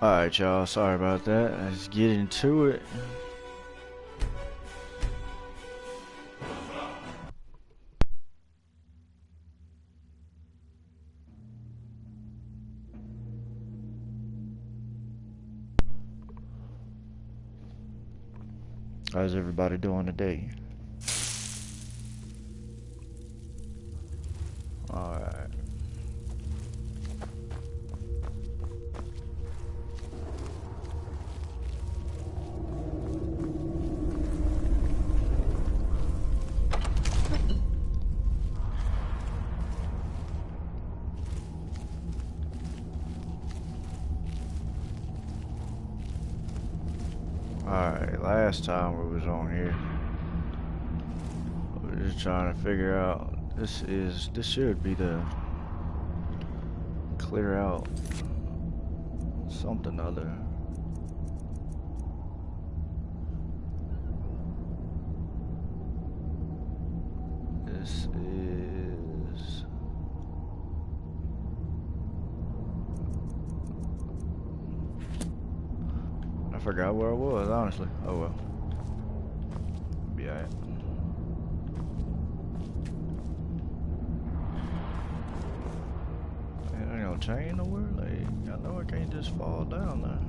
Alright, y'all. Sorry about that. Let's get into it. How's everybody doing today? Alright. Alright, last time we was on here, we were just trying to figure out, this should be the clear out something other. This is I forgot where I was, honestly. Oh well. Be alright. Ain't no chain nowhere? Like, I know I can't just fall down there.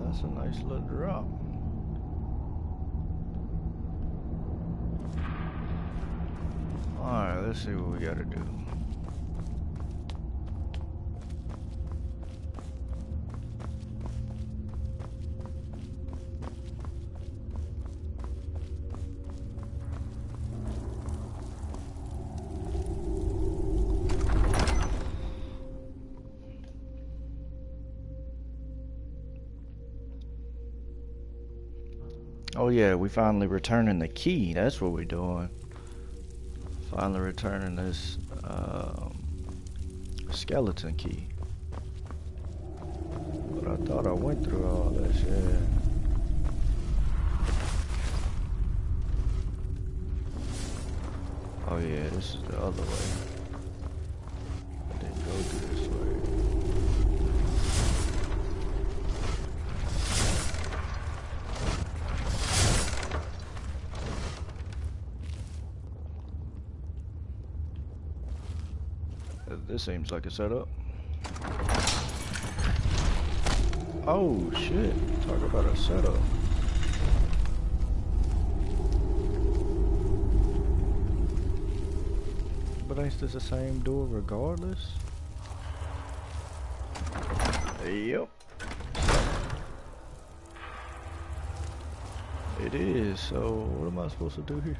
That's a nice little drop. Alright, let's see what we gotta do. Oh yeah, we finally returning the key. That's what we're doing. Finally returning this skeleton key. But I thought I went through all that shit. Oh yeah, this is the other way. I didn't go through this way. This seems like a setup. Oh shit, talk about a setup. But ain't this the same door regardless? Yep. It is, so what am I supposed to do here?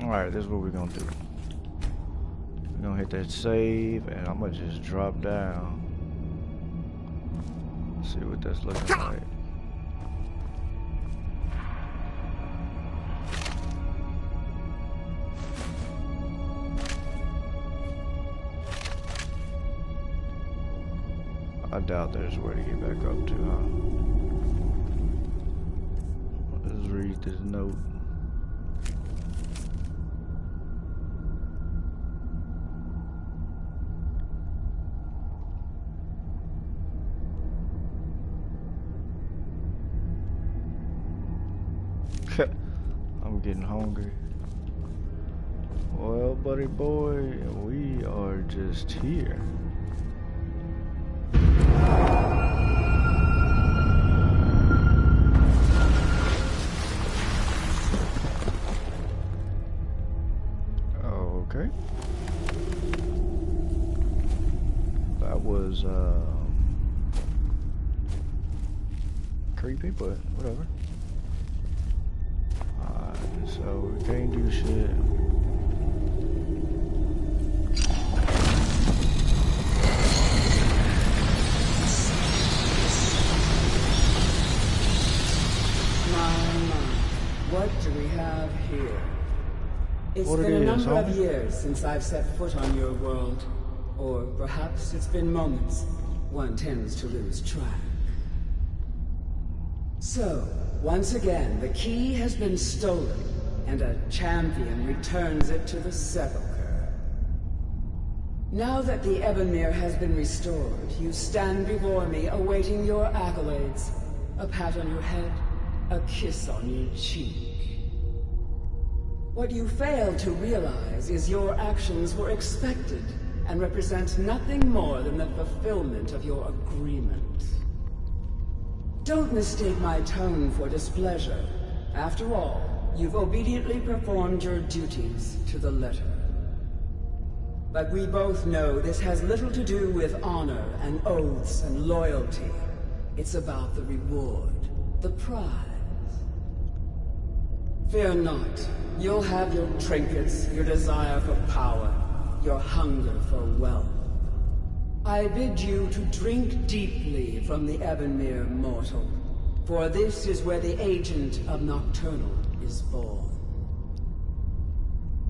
Alright, this is what we're gonna do. We're gonna hit that save, and I'm gonna just drop down. See what that's looking like. I doubt there's where to get back up to, huh? Let's read this note. I'm getting hungry. Well, buddy boy, we are just here. Okay. That was creepy, but whatever. So we can't do shit. What do we have here? It's What been it a is, number of homie? years since I've set foot on your world. Or perhaps it's been moments. One tends to lose track. So, once again, the key has been stolen, and a champion returns it to the sepulchre. Now that the Ebonmere has been restored, you stand before me awaiting your accolades. A pat on your head, a kiss on your cheek. What you fail to realize is your actions were expected and represent nothing more than the fulfillment of your agreement. Don't mistake my tone for displeasure. After all, you've obediently performed your duties to the letter. But we both know this has little to do with honor and oaths and loyalty. It's about the reward, the prize. Fear not. You'll have your trinkets, your desire for power, your hunger for wealth. I bid you to drink deeply from the Ebonmere mortal, for this is where the agent of Nocturnal is born.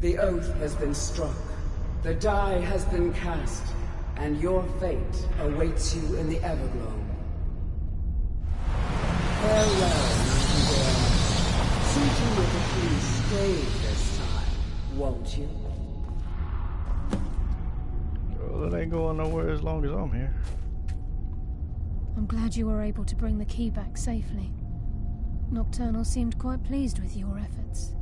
The oath has been struck, the die has been cast, and your fate awaits you in the Everglow. Farewell, Nightingale. See to it that you stay this time, won't you? Well, it ain't going nowhere as long as I'm here. I'm glad you were able to bring the key back safely. Nocturnal seemed quite pleased with your efforts.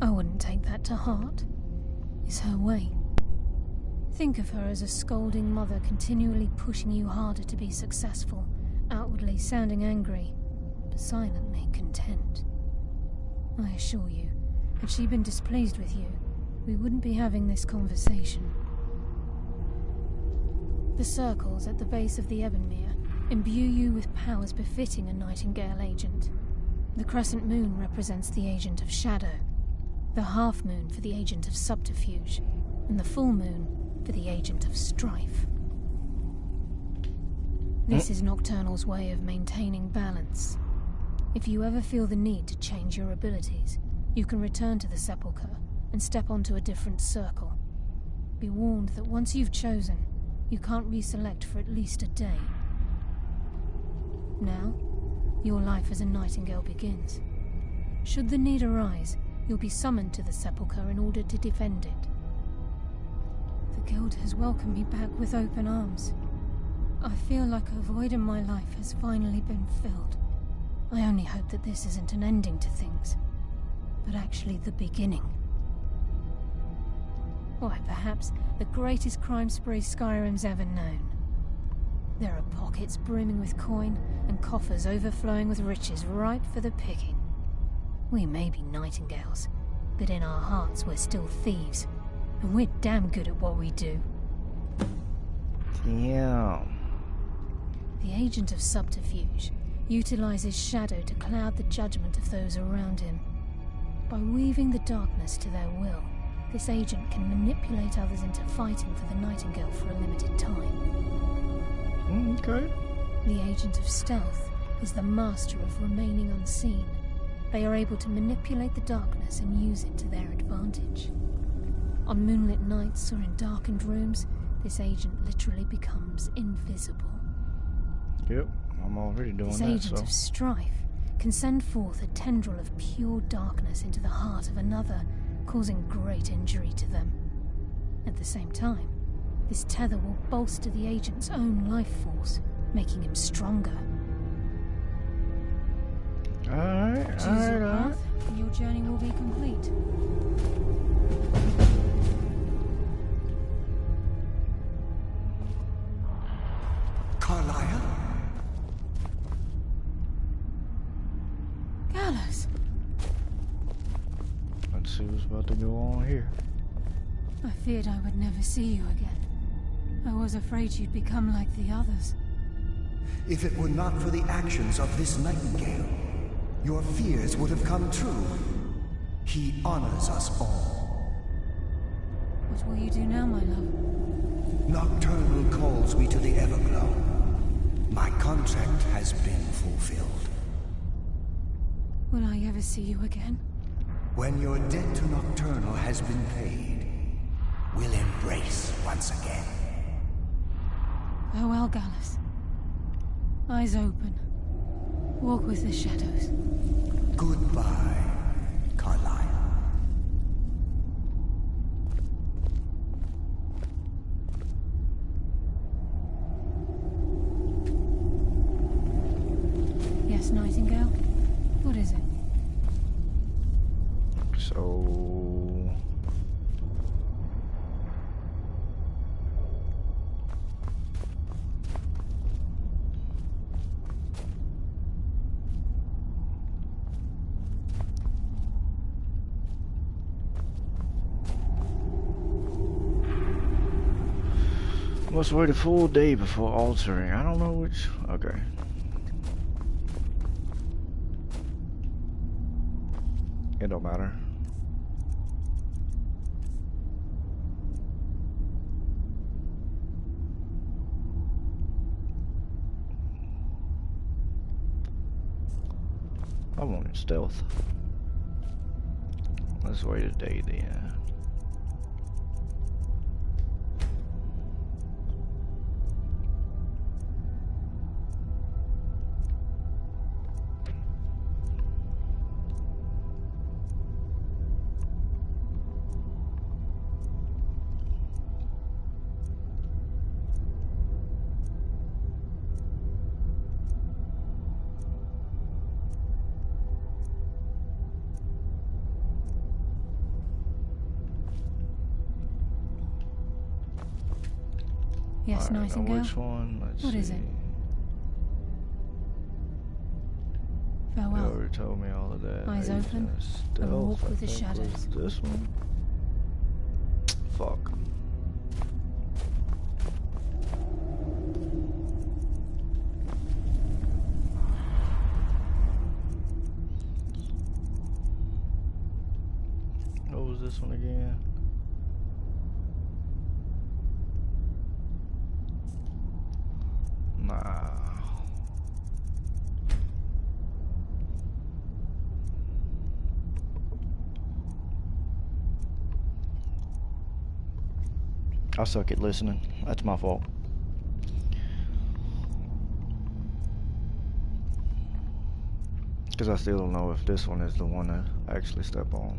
I wouldn't take that to heart. It's her way. Think of her as a scolding mother continually pushing you harder to be successful, outwardly sounding angry, but silently content. I assure you, had she been displeased with you, we wouldn't be having this conversation. The circles at the base of the Ebonmere imbue you with powers befitting a Nightingale agent. The crescent moon represents the agent of shadow, the half moon for the agent of subterfuge, and the full moon for the agent of strife. This is Nocturnal's way of maintaining balance. If you ever feel the need to change your abilities, you can return to the sepulchre and step onto a different circle. Be warned that once you've chosen, you can't reselect for at least a day. Now, your life as a Nightingale begins. Should the need arise, you'll be summoned to the sepulchre in order to defend it. The Guild has welcomed me back with open arms. I feel like a void in my life has finally been filled. I only hope that this isn't an ending to things, but actually the beginning. Why, perhaps the greatest crime spree Skyrim's ever known. There are pockets brimming with coin and coffers overflowing with riches ripe for the picking. We may be Nightingales, but in our hearts we're still thieves, and we're damn good at what we do. Damn. The agent of subterfuge utilizes shadow to cloud the judgment of those around him. By weaving the darkness to their will, this agent can manipulate others into fighting for the Nightingale for a limited time. Okay. The agent of stealth is the master of remaining unseen. They are able to manipulate the darkness and use it to their advantage. On moonlit nights or in darkened rooms, this agent literally becomes invisible. Yep, I'm already doing this that. This agent of strife can send forth a tendril of pure darkness into the heart of another, causing great injury to them. At the same time, this tether will bolster the agent's own life force, making him stronger. Alright, Choose your path, and your journey will be complete. Carlisle? Gallows! Let's see what's about to go on here. I feared I would never see you again. I was afraid you'd become like the others. If it were not for the actions of this Nightingale, your fears would have come true. He honors us all. What will you do now, my love? Nocturnal calls me to the Everglow. My contract has been fulfilled. Will I ever see you again? When your debt to Nocturnal has been paid, we'll embrace once again. Farewell, Gallus. Eyes open. Walk with the shadows. Goodbye, Carlyle. Yes, Nightingale? What is it? So... Must wait a full day before altering. I don't know which... Okay. It don't matter. I wanted stealth. Let's wait a day then. Yes, Alright, now Nightingale? which one? Let's What see. is it? You Farewell. already told me all of that. Eyes Agent open, Stealth, and walk I with the think, was shadows. this one? Fuck. What was this one again? Nah. I suck at listening. That's my fault. Because I still don't know if this one is the one to actually step on.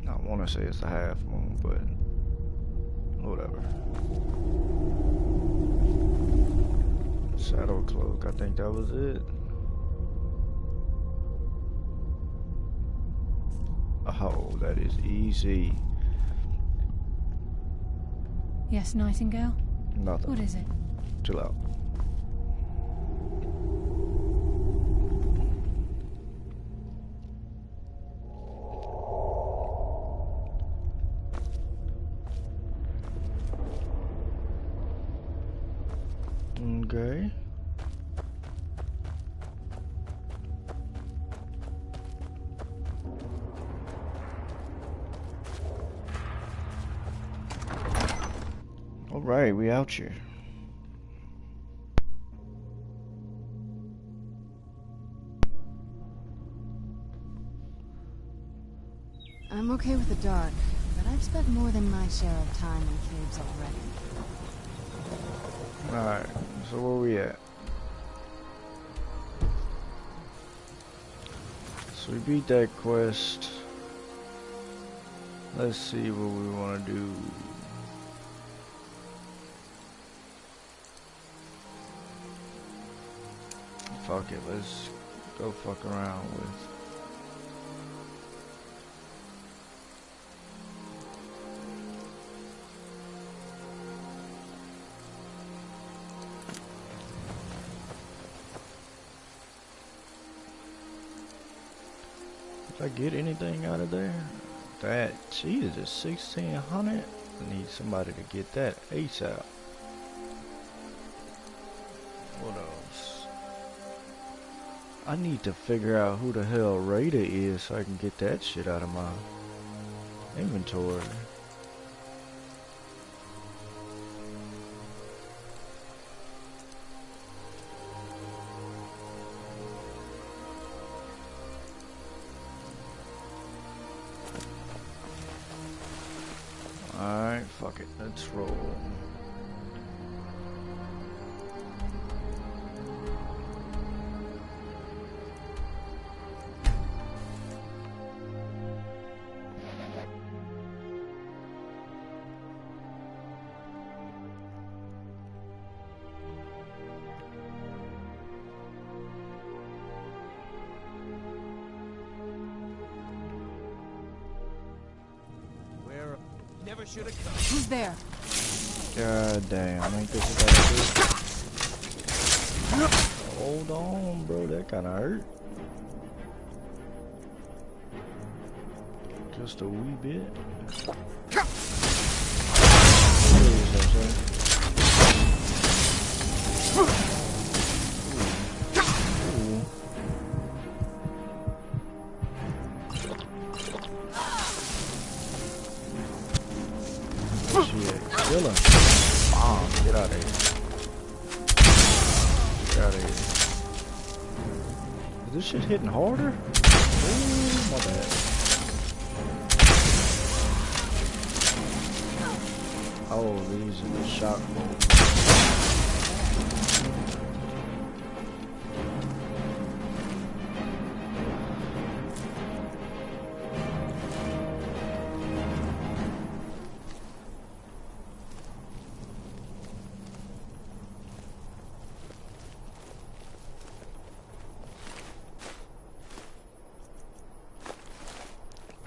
I want to say it's the half moon, but whatever. Shadow cloak, I think that was it. Oh, that is easy. Yes, Nightingale? Nothing. What is it? Chill out. Okay. Alright, we out here. I'm okay with the dark, but I've spent more than my share of time in caves already. Alright, so where we at? So we beat that quest. Let's see what we want to do. Fuck it, let's go fuck around with. Did I get anything out of there? That, Jesus, 1600? I need somebody to get that ASAP. What else? I need to figure out who the hell Raider is so I can get that shit out of my inventory. Alright, fuck it, let's roll. Who's there? God damn, ain't this what that is? Hold on, bro, that kinda hurt. Just a wee bit. Kill him. Bomb. Get out of here. Get out of here. Is this shit hitting harder? Ooh, my bad. Oh, these are the shock bolts.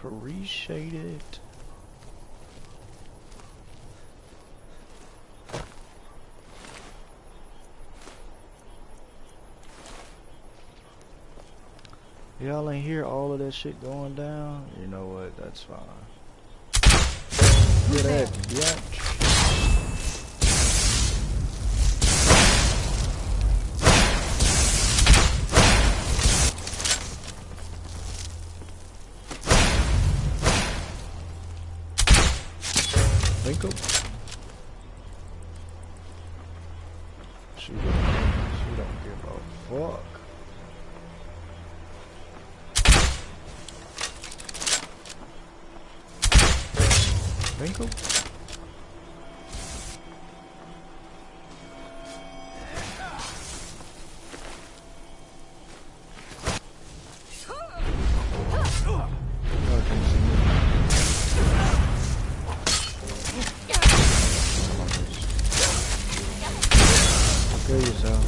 Appreciate it. Y'all ain't hear all of that shit going down? You know what? That's fine. Get that, bitch. Winkle. She don't give a fuck. Winkle. Kill yourself.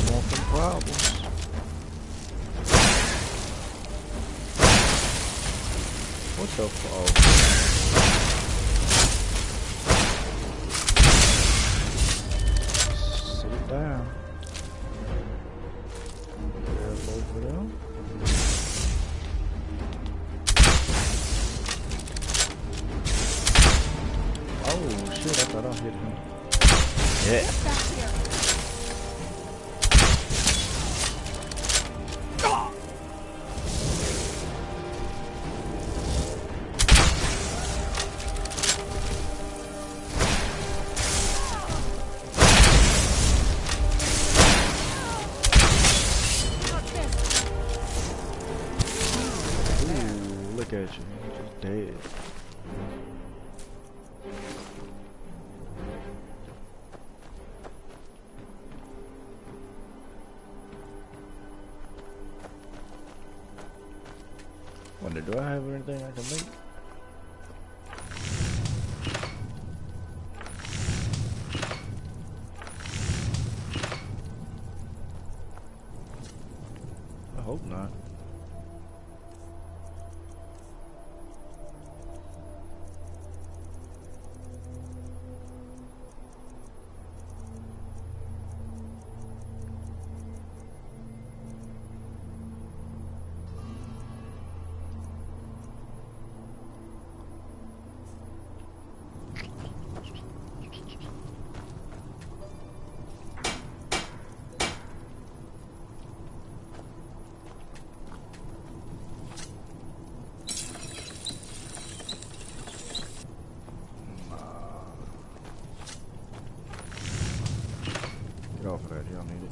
Don't want them problems. What the fuck? Sit down. Grab both of them. Oh shit, I thought I hit him. Yeah. Ooh, look at you. You're just dead. Wonder, do I have anything I can make? I hope not. Get off of that, you don't need it.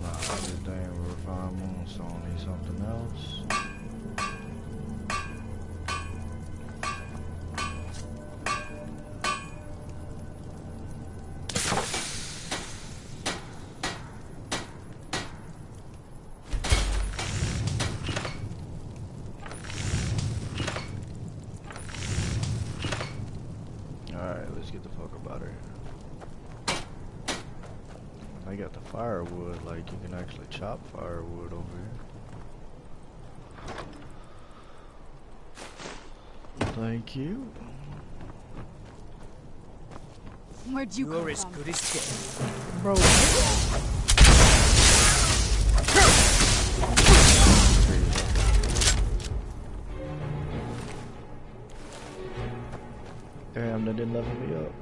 Nah, I just damn refined moonstone. Need something else. Alright, let's get the fuck up out of here. They got the firewood, like you can actually chop firewood over here. Thank you. Where'd you come You're as from? good as dead. Bro. Damn, that didn't level me up.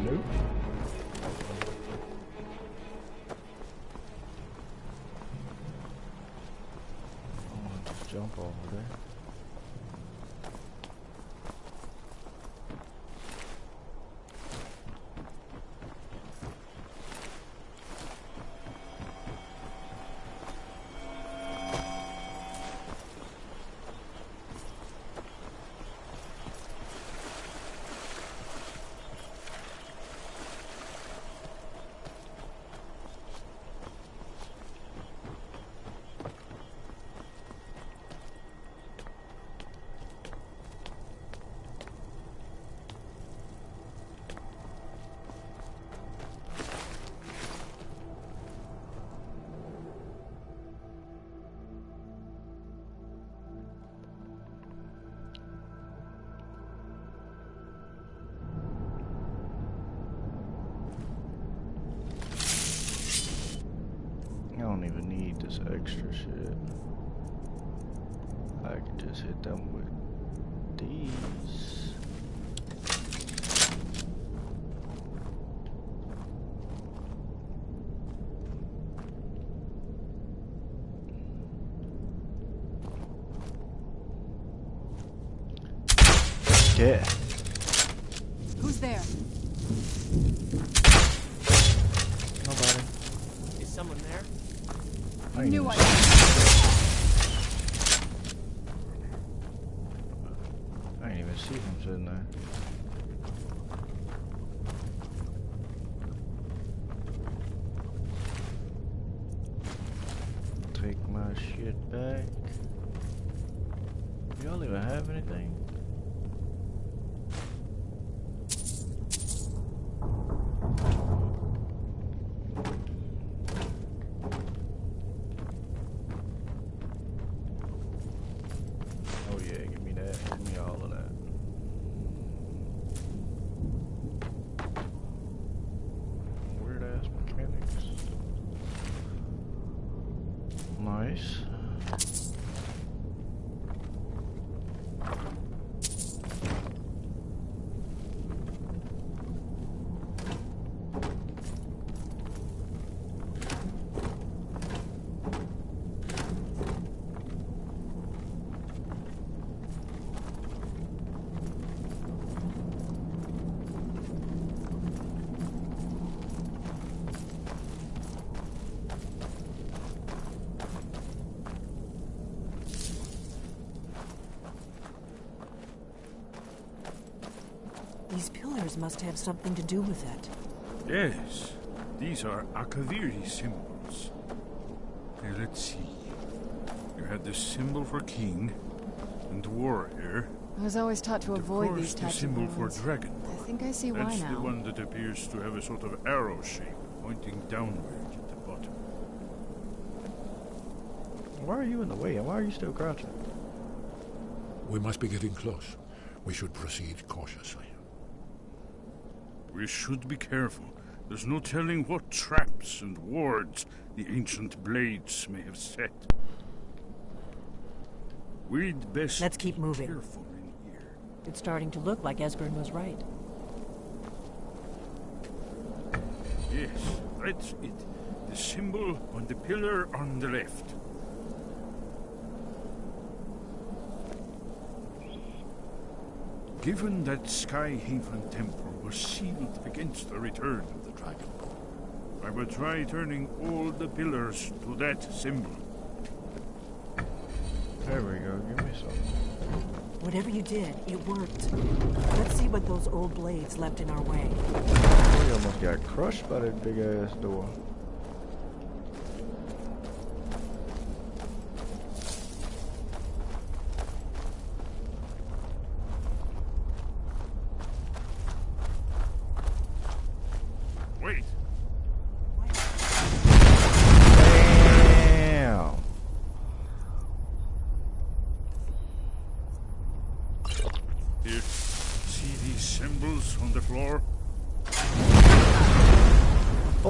Nope. I'm gonna just jump over there. I don't even need this extra shit. I can just hit them with these. Yeah. Who's there? Nobody. Is someone there? I ain't Knew even I. I ain't even see him sitting there. Take my shit back. Y'all even have anything? Oh yeah, give me that. Give me all of that. Weird ass mechanics. Nice. These pillars must have something to do with it. Yes, these are Akaviri symbols. Here, let's see. You had the symbol for king and warrior. I was always taught to and avoid of course these the types of symbol for ruins. dragon. I think I see why That's the now. one that appears to have a sort of arrow shape pointing downward at the bottom. Why are you in the way and why are you still crouching? We must be getting close. We should proceed cautiously. We should be careful. There's no telling what traps and wards the ancient blades may have set. We'd best Let's keep be moving. careful in here. It's starting to look like Esbern was right. Yes, that's it. The symbol on the pillar on the left. Given that Skyhaven Temple was sealed against the return of the dragon, I will try turning all the pillars to that symbol. There we go, give me some. Whatever you did, it worked. Let's see what those old blades left in our way. We almost got crushed by that big ass door.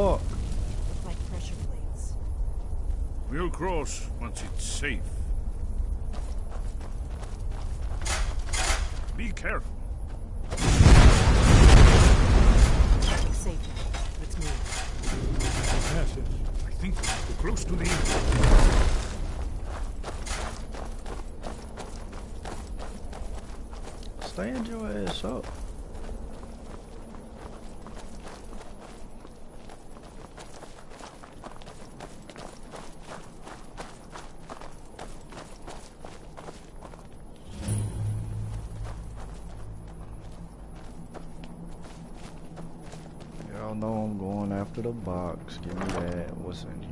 fuck? Like pressure plates. We'll cross once it's safe. Be careful. Safe now. Let's move. Yes, yes. I think we're close to the end. Stand your ass up. Y'all know I'm going after the box. Give me that. What's in here?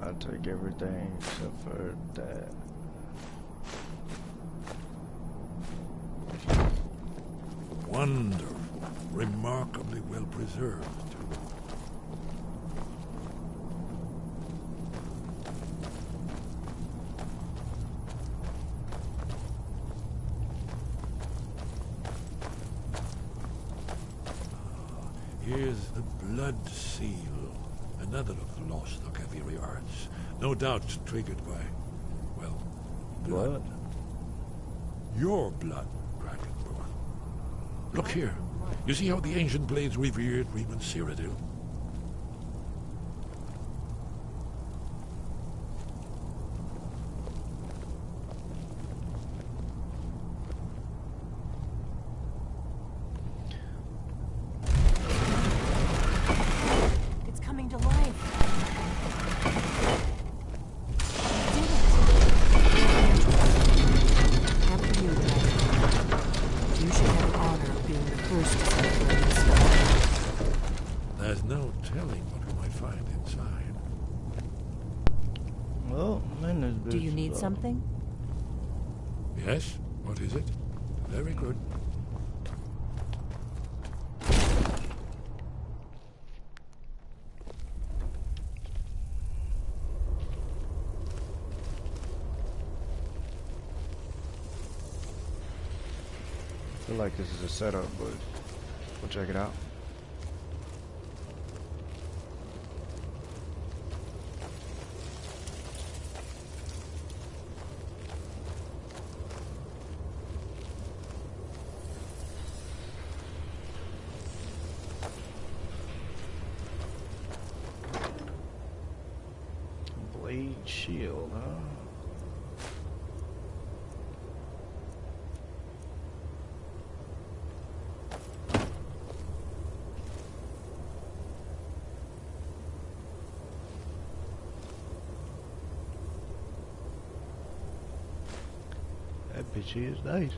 I'll take everything except for that. Wonderful. Remarkably well preserved, too. Here's the blood seal. Another of the lost Akaviri arts. No doubt triggered by, well, blood. Your blood, Dragonborn. Look here. You see how the ancient blades revered Reman Cyrodiil? It's coming to life. You did it. After you, Dragon. You should have the honor of being the first to set foot in the sky. There's no telling what we might find inside. Well, man, this bitch. Do you need something? Yes? What is it? Very good. I feel like this is a setup, but we'll check it out. Blade shield, huh? That bitch is nice.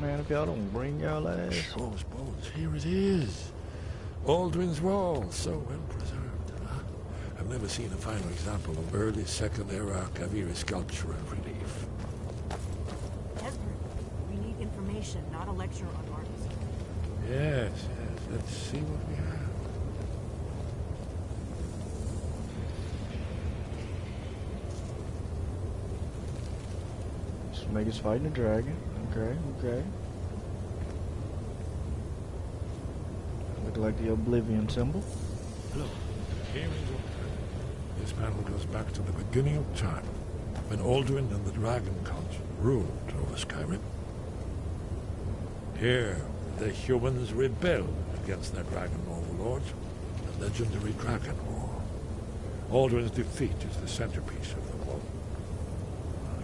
Man, if y'all don't bring y'all ass. Those bones, here it is. Aldrin's Wall, so well preserved. Huh? I've never seen a finer example of early Second Era Kaviri sculpture and relief. Esbern, we need information, not a lecture on artists. Yes, yes. Let's see what we have. Mega's fighting a dragon. Okay, okay. Look like the Oblivion symbol. Look, here is Aldrin. This panel goes back to the beginning of time, when Aldrin and the Dragon Council ruled over Skyrim. Here, the humans rebelled against their dragon overlords, the legendary Dragon War. Aldrin's defeat is the centerpiece of the wall.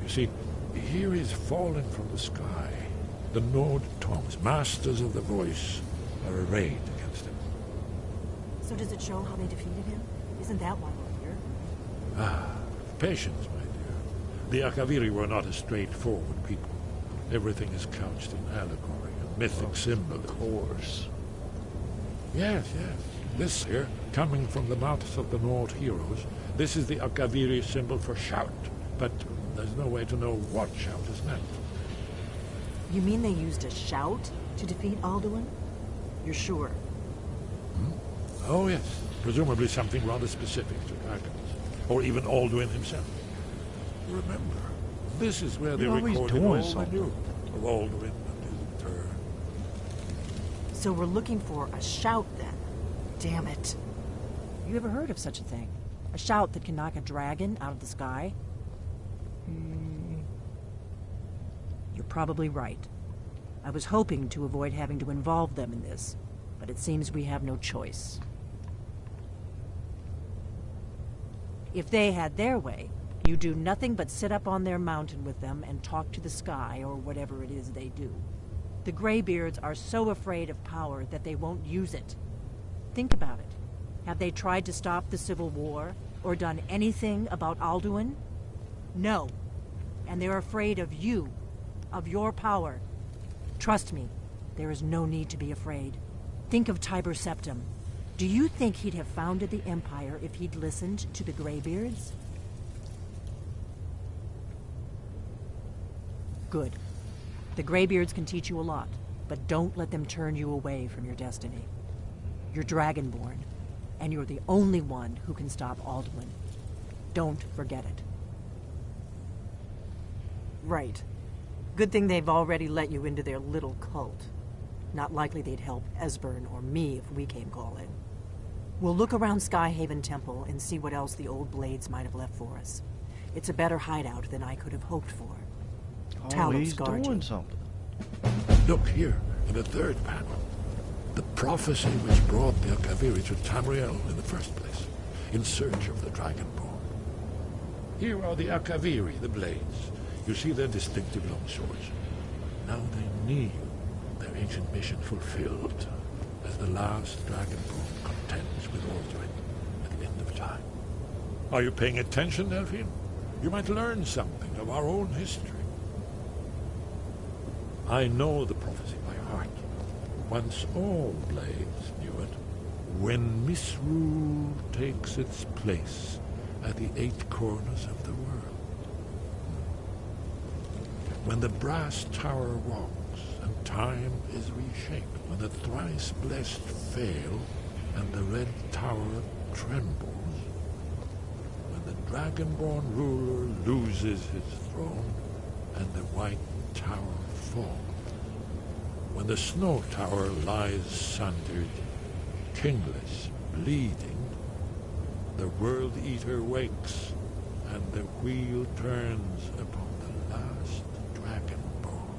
You see, here is fallen from the sky. The Node Tongues, masters of the voice, are arrayed against So does it show how they defeated him? Isn't that why we're here? Ah, patience, my dear. The Akaviri were not a straightforward people. Everything is couched in allegory and mythic symbols. Of course. Yes, yes. This here, coming from the mouths of the Nord heroes, this is the Akaviri symbol for shout. But there's no way to know what shout is meant. You mean they used a shout to defeat Alduin? You're sure? Hmm? Oh, yes. Presumably something rather specific to dragons. Or even Alduin himself. Remember, this is where they recorded all the news of Alduin and his return. So we're looking for a shout, then? Damn it. You ever heard of such a thing? A shout that can knock a dragon out of the sky? You're probably right. I was hoping to avoid having to involve them in this, but it seems we have no choice. If they had their way, you do nothing but sit up on their mountain with them and talk to the sky or whatever it is they do. The Greybeards are so afraid of power that they won't use it. Think about it. Have they tried to stop the Civil War or done anything about Alduin? No. And they're afraid of you, of your power. Trust me, there is no need to be afraid. Think of Tiber Septim. Do you think he'd have founded the Empire if he'd listened to the Greybeards? Good. The Greybeards can teach you a lot, but don't let them turn you away from your destiny. You're Dragonborn, and you're the only one who can stop Alduin. Don't forget it. Right. Good thing they've already let you into their little cult. Not likely they'd help Esbern or me if we came calling. We'll look around Skyhaven Temple and see what else the old Blades might have left for us. It's a better hideout than I could have hoped for. Oh, he's doing something. Look here, in the third panel. The prophecy which brought the Akaviri to Tamriel in the first place, in search of the Dragonborn. Here are the Akaviri, the Blades. You see their distinctive long swords. Now they kneel, their ancient mission fulfilled, as the last Dragonborn contends with Alduin at the end of time. Are you paying attention, Delphine? You might learn something of our own history. I know the prophecy by heart. Once all Blades knew it. When misrule takes its place at the 8 corners of the world. When the brass tower walks and time is reshaped. When the thrice blessed fail and the red tower trembles. When the Dragonborn ruler loses his throne and the white tower falls. When the snow tower lies sundered, kingless, bleeding, the World Eater wakes, and the wheel turns upon the last Dragonborn.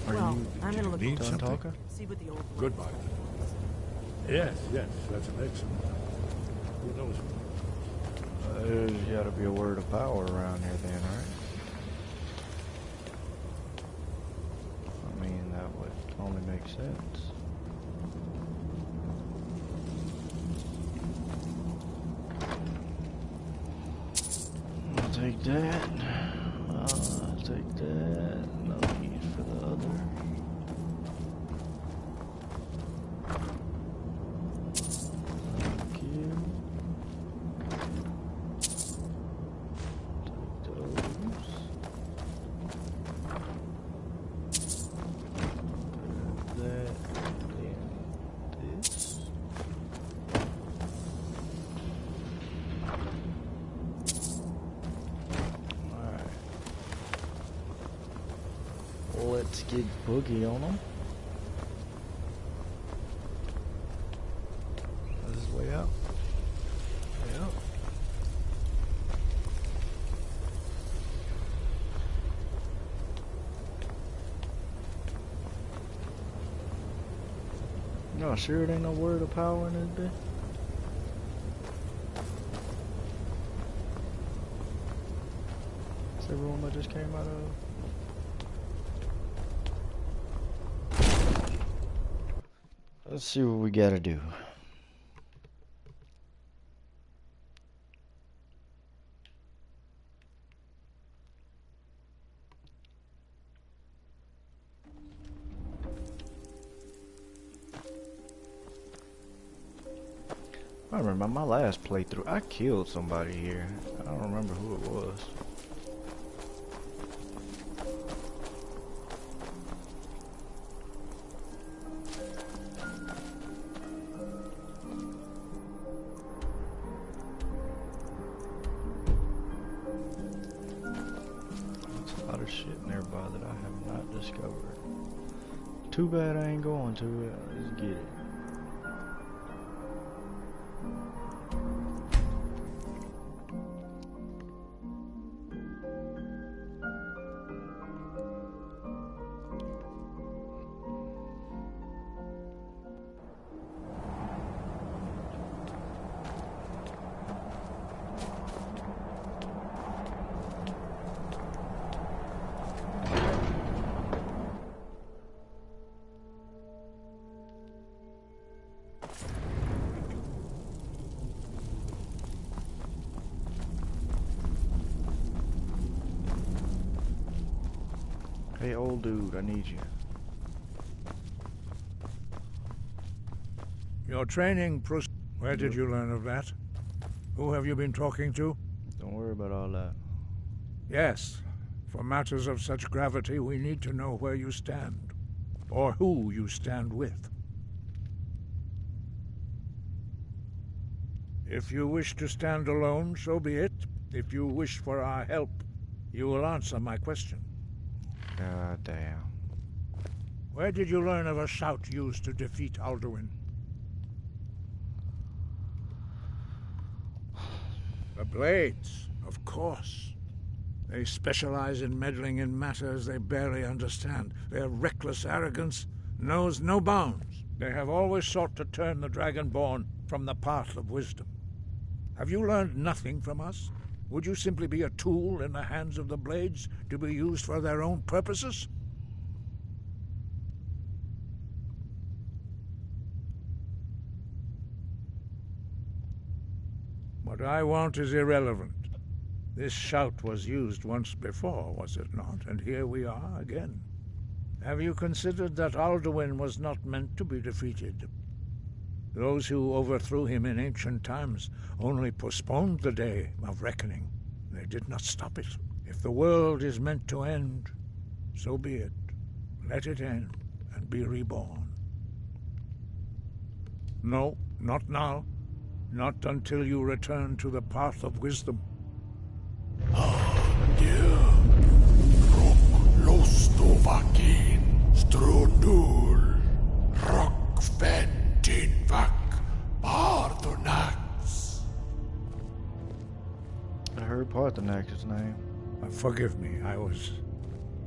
Well, I'm gonna look Need over something? Talker? see what the old Goodbye. Yes, yes, that's an excellent one. Who knows? There's gotta be a word of power around here then, right? I mean, that would only make sense. I'll take that. I'll take that. No need for the other. Thank you. Let's get boogie on them. This is way out. Way out. No, sure it ain't no word of power in this bit. Is that room I just came out of? Let's see what we gotta do. I remember my last playthrough, I killed somebody here. I don't remember who it was. There's a lot of shit nearby that I have not discovered. Too bad I ain't going to it. Let's get it. Hey, old dude, I need you. Your training Where did you learn of that? Who have you been talking to? Don't worry about all that. Yes. For matters of such gravity, we need to know where you stand. Or who you stand with. If you wish to stand alone, so be it. If you wish for our help, you will answer my question. God damn. Where did you learn of a shout used to defeat Alduin? The Blades, of course. They specialize in meddling in matters they barely understand. Their reckless arrogance knows no bounds. They have always sought to turn the Dragonborn from the path of wisdom. Have you learned nothing from us? Would you simply be a tool in the hands of the Blades to be used for their own purposes? What I want is irrelevant. This shout was used once before, was it not? And here we are again. Have you considered that Alduin was not meant to be defeated? Those who overthrew him in ancient times only postponed the day of reckoning. They did not stop it. If the world is meant to end, so be it. Let it end and be reborn. No, not now. Not until you return to the path of wisdom. I heard Parthenak's name. Forgive me, I was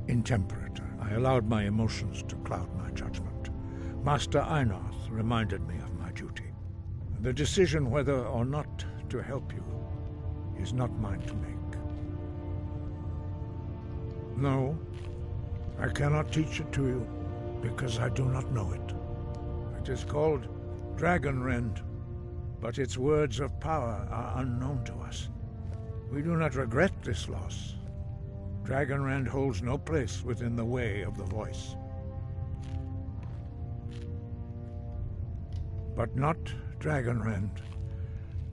intemperate. I allowed my emotions to cloud my judgment. Master Einarth reminded me of my duty. The decision whether or not to help you is not mine to make. No, I cannot teach it to you, because I do not know it. It is called Dragonrend, but its words of power are unknown to us. We do not regret this loss. Dragonrend holds no place within the way of the voice. But not Dragonrend.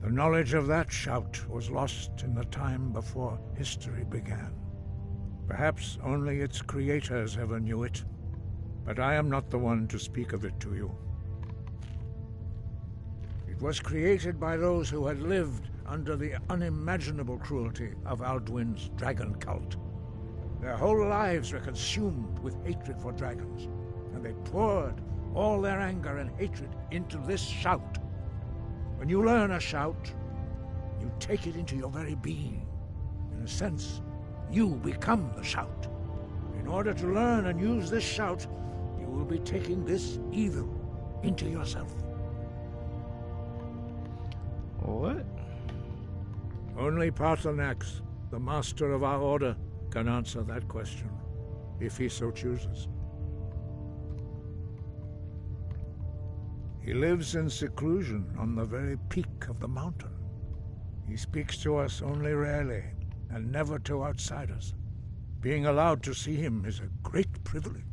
The knowledge of that shout was lost in the time before history began. Perhaps only its creators ever knew it, but I am not the one to speak of it to you. It was created by those who had lived under the unimaginable cruelty of Alduin's dragon cult. Their whole lives were consumed with hatred for dragons, and they poured all their anger and hatred into this shout. When you learn a shout, you take it into your very being. In a sense, you become the shout. In order to learn and use this shout, you will be taking this evil into yourself. What? Only Parthenak's, the master of our order, can answer that question, if he so chooses. He lives in seclusion on the very peak of the mountain. He speaks to us only rarely, and never to outsiders. Being allowed to see him is a great privilege.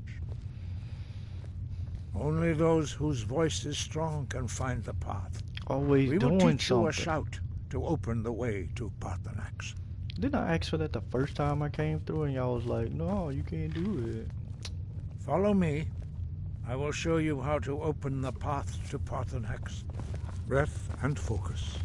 Only those whose voice is strong can find the path. Always We will doing teach you a something. shout to open the way to Parthenax. Didn't I ask for that the first time I came through and y'all was like, no, you can't do it. Follow me. I will show you how to open the path to Parthenax. Breath and focus.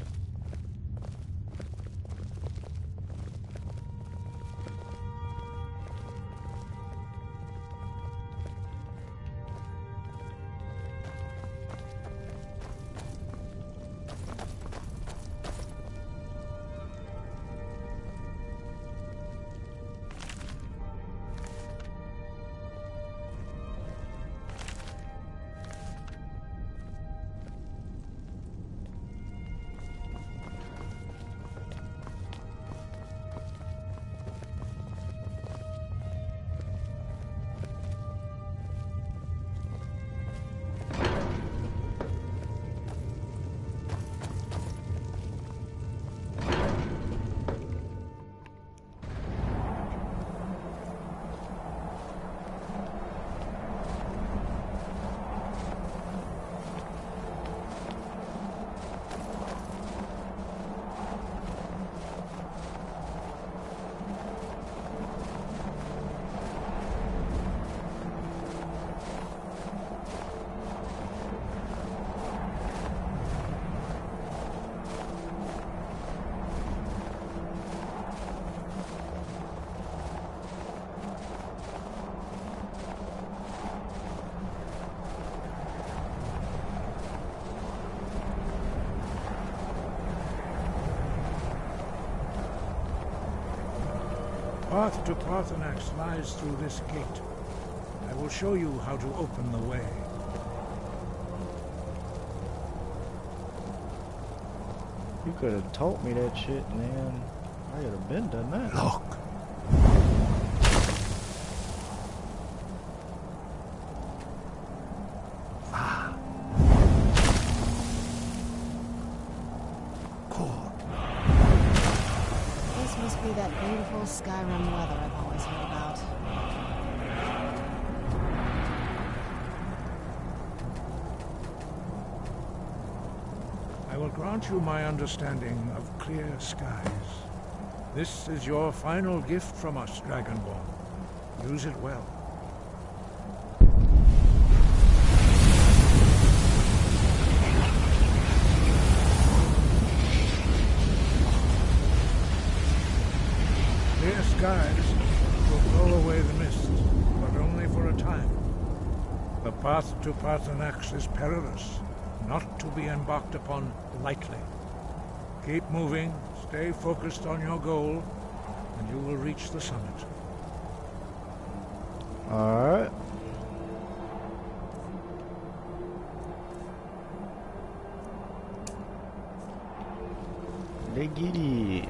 The path to Parthenax lies through this gate. I will show you how to open the way. You could have taught me that shit, man. I could have been done that. Look. This must be that beautiful Skyrim weather I've always heard about. I will grant you my understanding of clear skies. This is your final gift from us, Dragonborn. Use it well. Clear skies will blow away the mist, but only for a time. The path to Parthenax is perilous, not to be embarked upon lightly. Keep moving, stay focused on your goal, and you will reach the summit. Alright. They get it.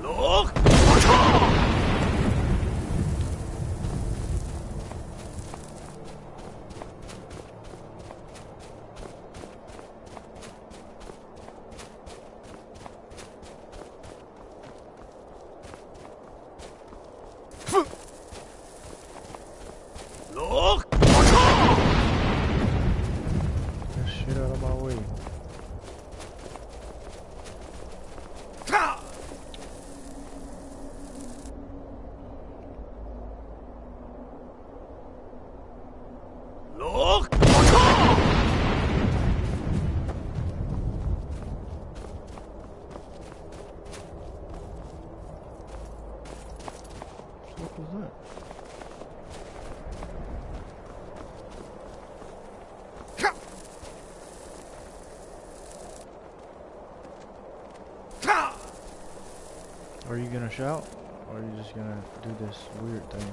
Look! Look! Get shit out of my way. Look! What was that? Are you gonna shout? Or are you just gonna do this weird thing?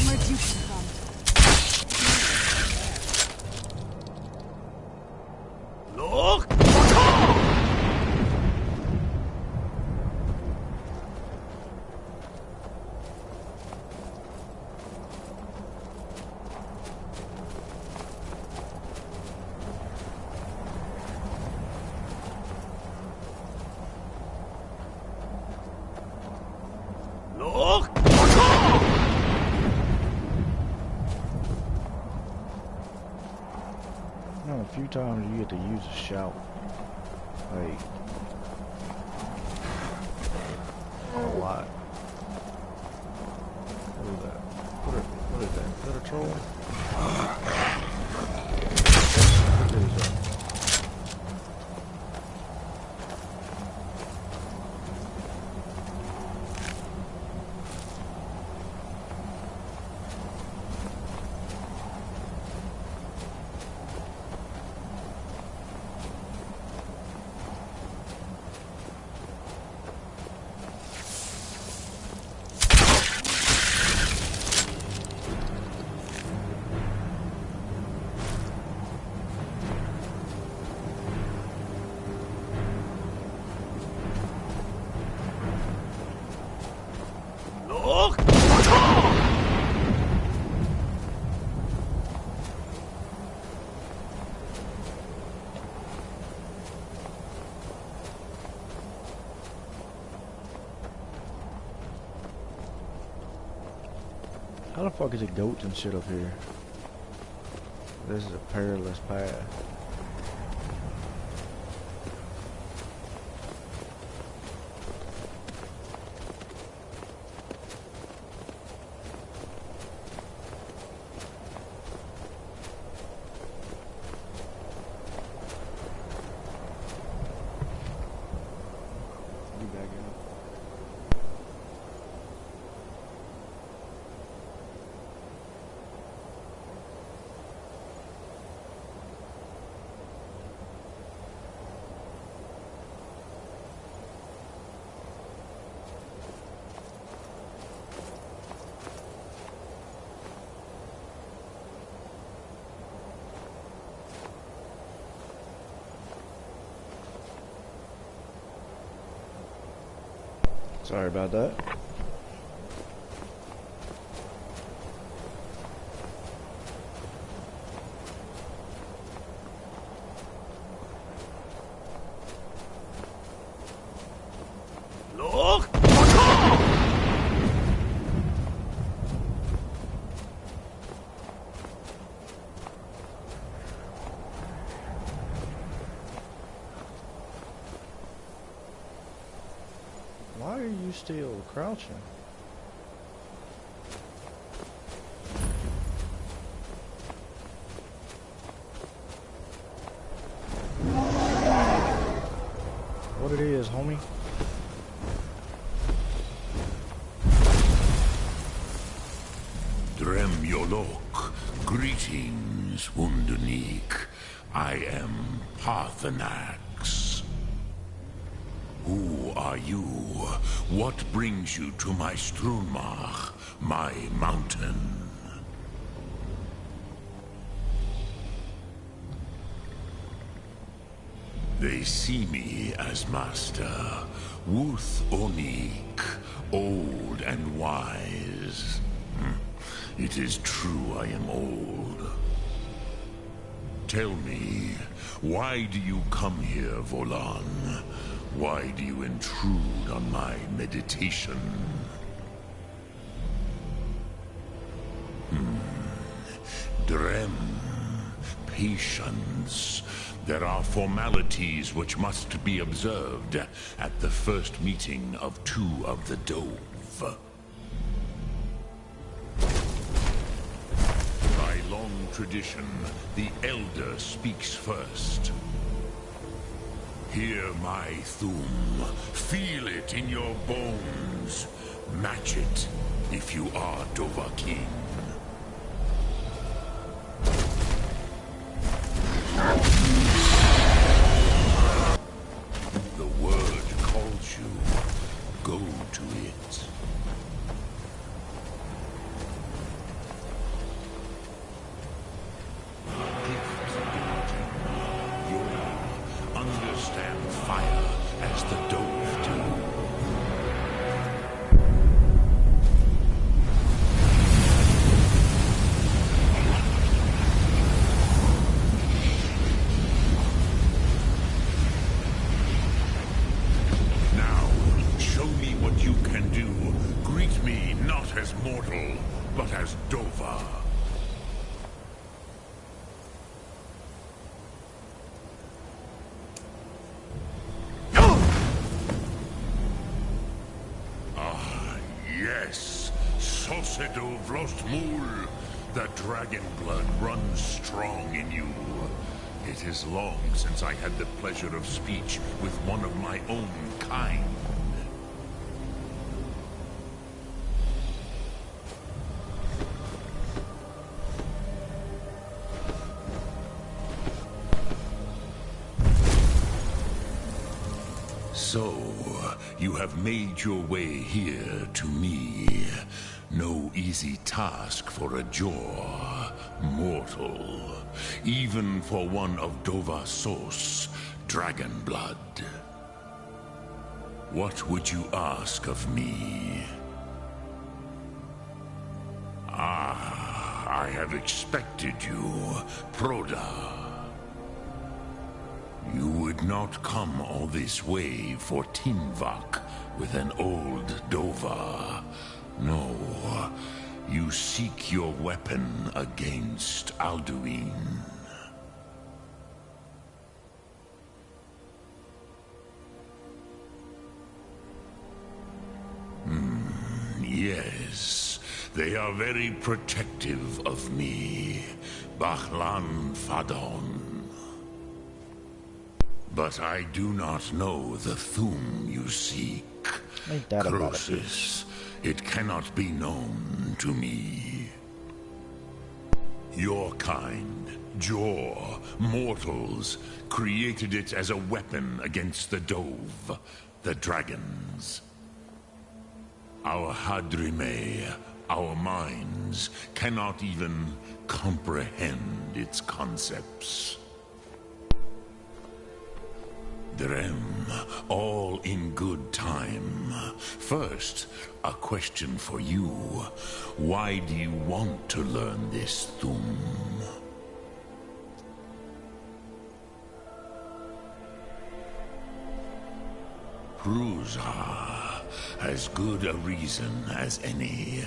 Where'd you come from? 3 times you get to use a shout. Like, a lot. What is that? What is that? Is that a troll? What is that? How the fuck is it goats and shit up here? This is a perilous path. You back in. Sorry about that. Look! Why are you still crouching? What it is, homie? Drem Yolok, greetings, Wunderneek. I am Parthenax. Who are you? What brings you to my Strunmach, my mountain? They see me as master, Wuth Onik, old and wise. It is true I am old. Tell me, why do you come here, Volan? Why do you intrude on my meditation? Drem, patience. There are formalities which must be observed at the first meeting of two of the Dove. By long tradition, the Elder speaks first. Hear my Thum. Feel it in your bones. Match it if you are Dovahkiin. The word calls you. Go to it. Understand fire as the Dove do. Now, show me what you can do. Greet me not as mortal, but as Dova. Yes, Sosedo Vlostmul. The dragon blood runs strong in you. It is long since I had the pleasure of speech with one of my own kind. So, you have made your way here to me. No easy task for a Jor, mortal. Even for one of Dovasos, dragon blood. What would you ask of me? Ah, I have expected you, Proda. You would not come all this way for Tinvak with an old Dova. No, you seek your weapon against Alduin. Yes, they are very protective of me, Bahlan Fadon. But I do not know the Thum you seek. Ain't that about it? Croesus, it cannot be known to me. Your kind, Jor, mortals, created it as a weapon against the Dove, the dragons. Our Hadrime, our minds, cannot even comprehend its concepts. Drem, all in good time. First, a question for you. Why do you want to learn this Thum? Prusa, as good a reason as any.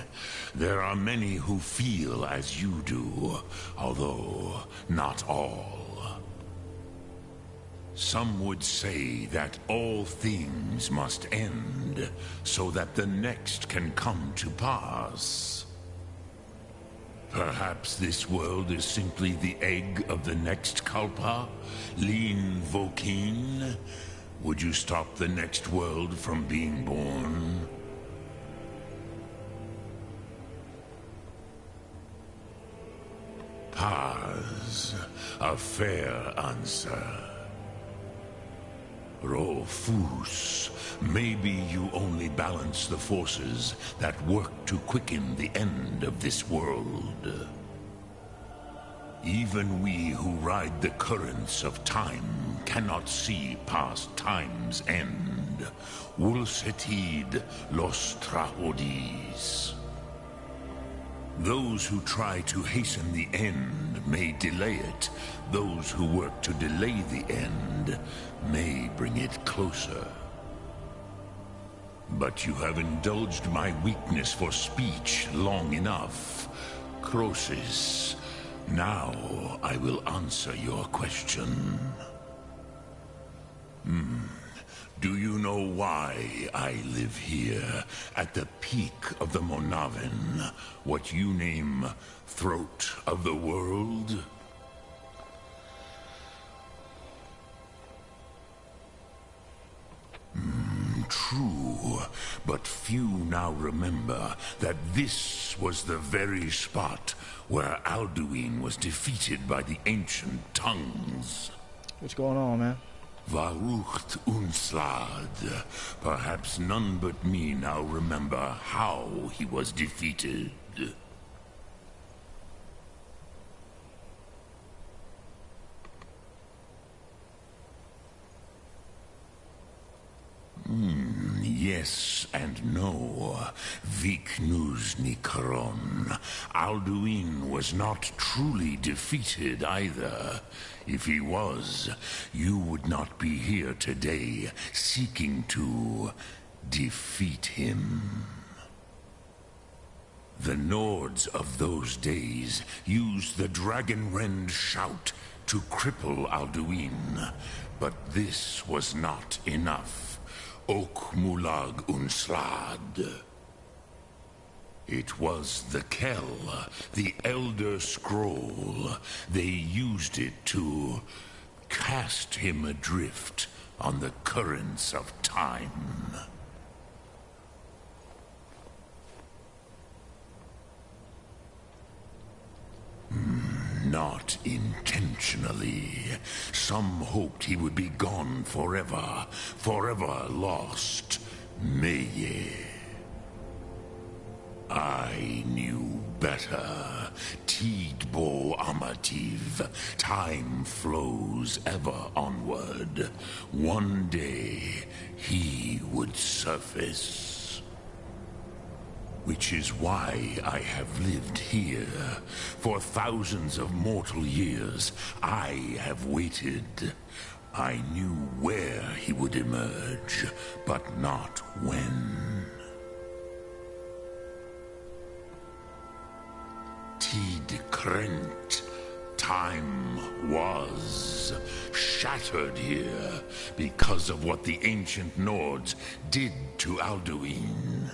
There are many who feel as you do, although not all. Some would say that all things must end, so that the next can come to pass. Perhaps this world is simply the egg of the next Kalpa, Lin Vokin. Would you stop the next world from being born? Paz, a fair answer. Rofus, maybe you only balance the forces that work to quicken the end of this world. Even we who ride the currents of time cannot see past time's end. Wulsetid los trahodis. Those who try to hasten the end may delay it. Those who work to delay the end may bring it closer. But you have indulged my weakness for speech long enough. Croesus, now I will answer your question. Do you know why I live here, at the peak of the Monavin, what you name Throat of the World? True, but few now remember that this was the very spot where Alduin was defeated by the ancient tongues. What's going on, man? Varucht Unslad. Perhaps none but me now remember how he was defeated. Yes and no. Viknus Nikaron. Alduin was not truly defeated either. If he was, you would not be here today seeking to defeat him. The Nords of those days used the Dragon-Rend shout to cripple Alduin, but this was not enough. Ok Mulag Unslad. It was the Kell, the Elder Scroll. They used it to cast him adrift on the currents of time. Not intentionally. Some hoped he would be gone forever, forever lost. Meye. I knew better. Tidbo Amativ. Time flows ever onward. One day, he would surface. Which is why I have lived here. For thousands of mortal years, I have waited. I knew where he would emerge, but not when. Tid Krent. Time was shattered here because of what the ancient Nords did to Alduin.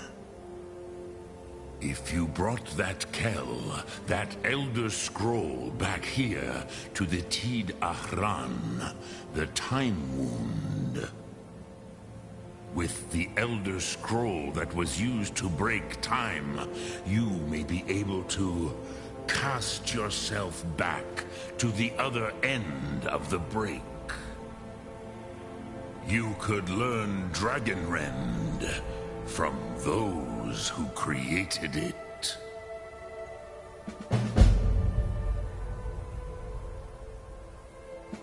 If you brought that Kell, that Elder Scroll back here to the Tid Ahran, the Time Wound, with the Elder Scroll that was used to break time, you may be able to cast yourself back to the other end of the break. You could learn Dragonrend from those who created it.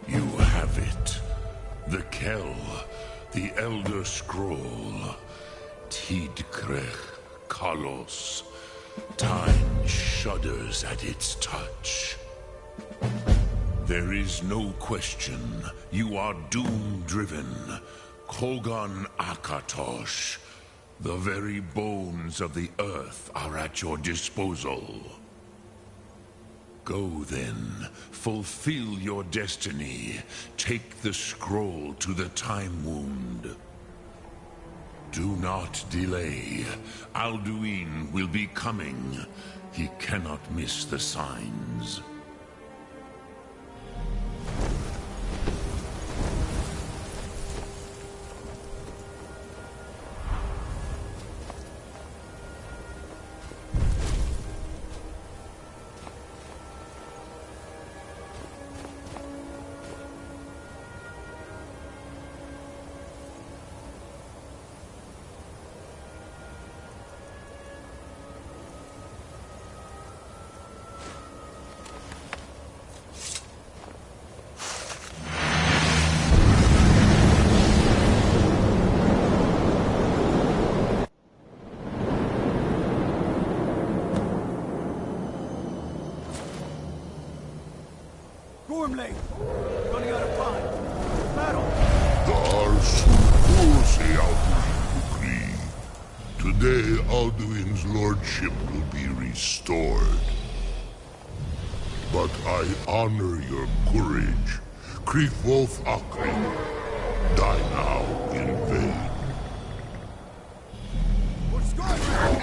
You have it. The Kell, the Elder Scroll, Tidkrech Kalos. Time shudders at its touch. There is no question. You are doom-driven. Kogan Akatosh. The very bones of the earth are at your disposal. Go then, fulfill your destiny. Take the scroll to the Time Wound. Do not delay. Alduin will be coming. He cannot miss the signs. Gormley! Running out of time. Battle! Today, Alduin's lordship will be restored. But I honor your courage. Krifwolf Akre. Die now in vain. What's going on?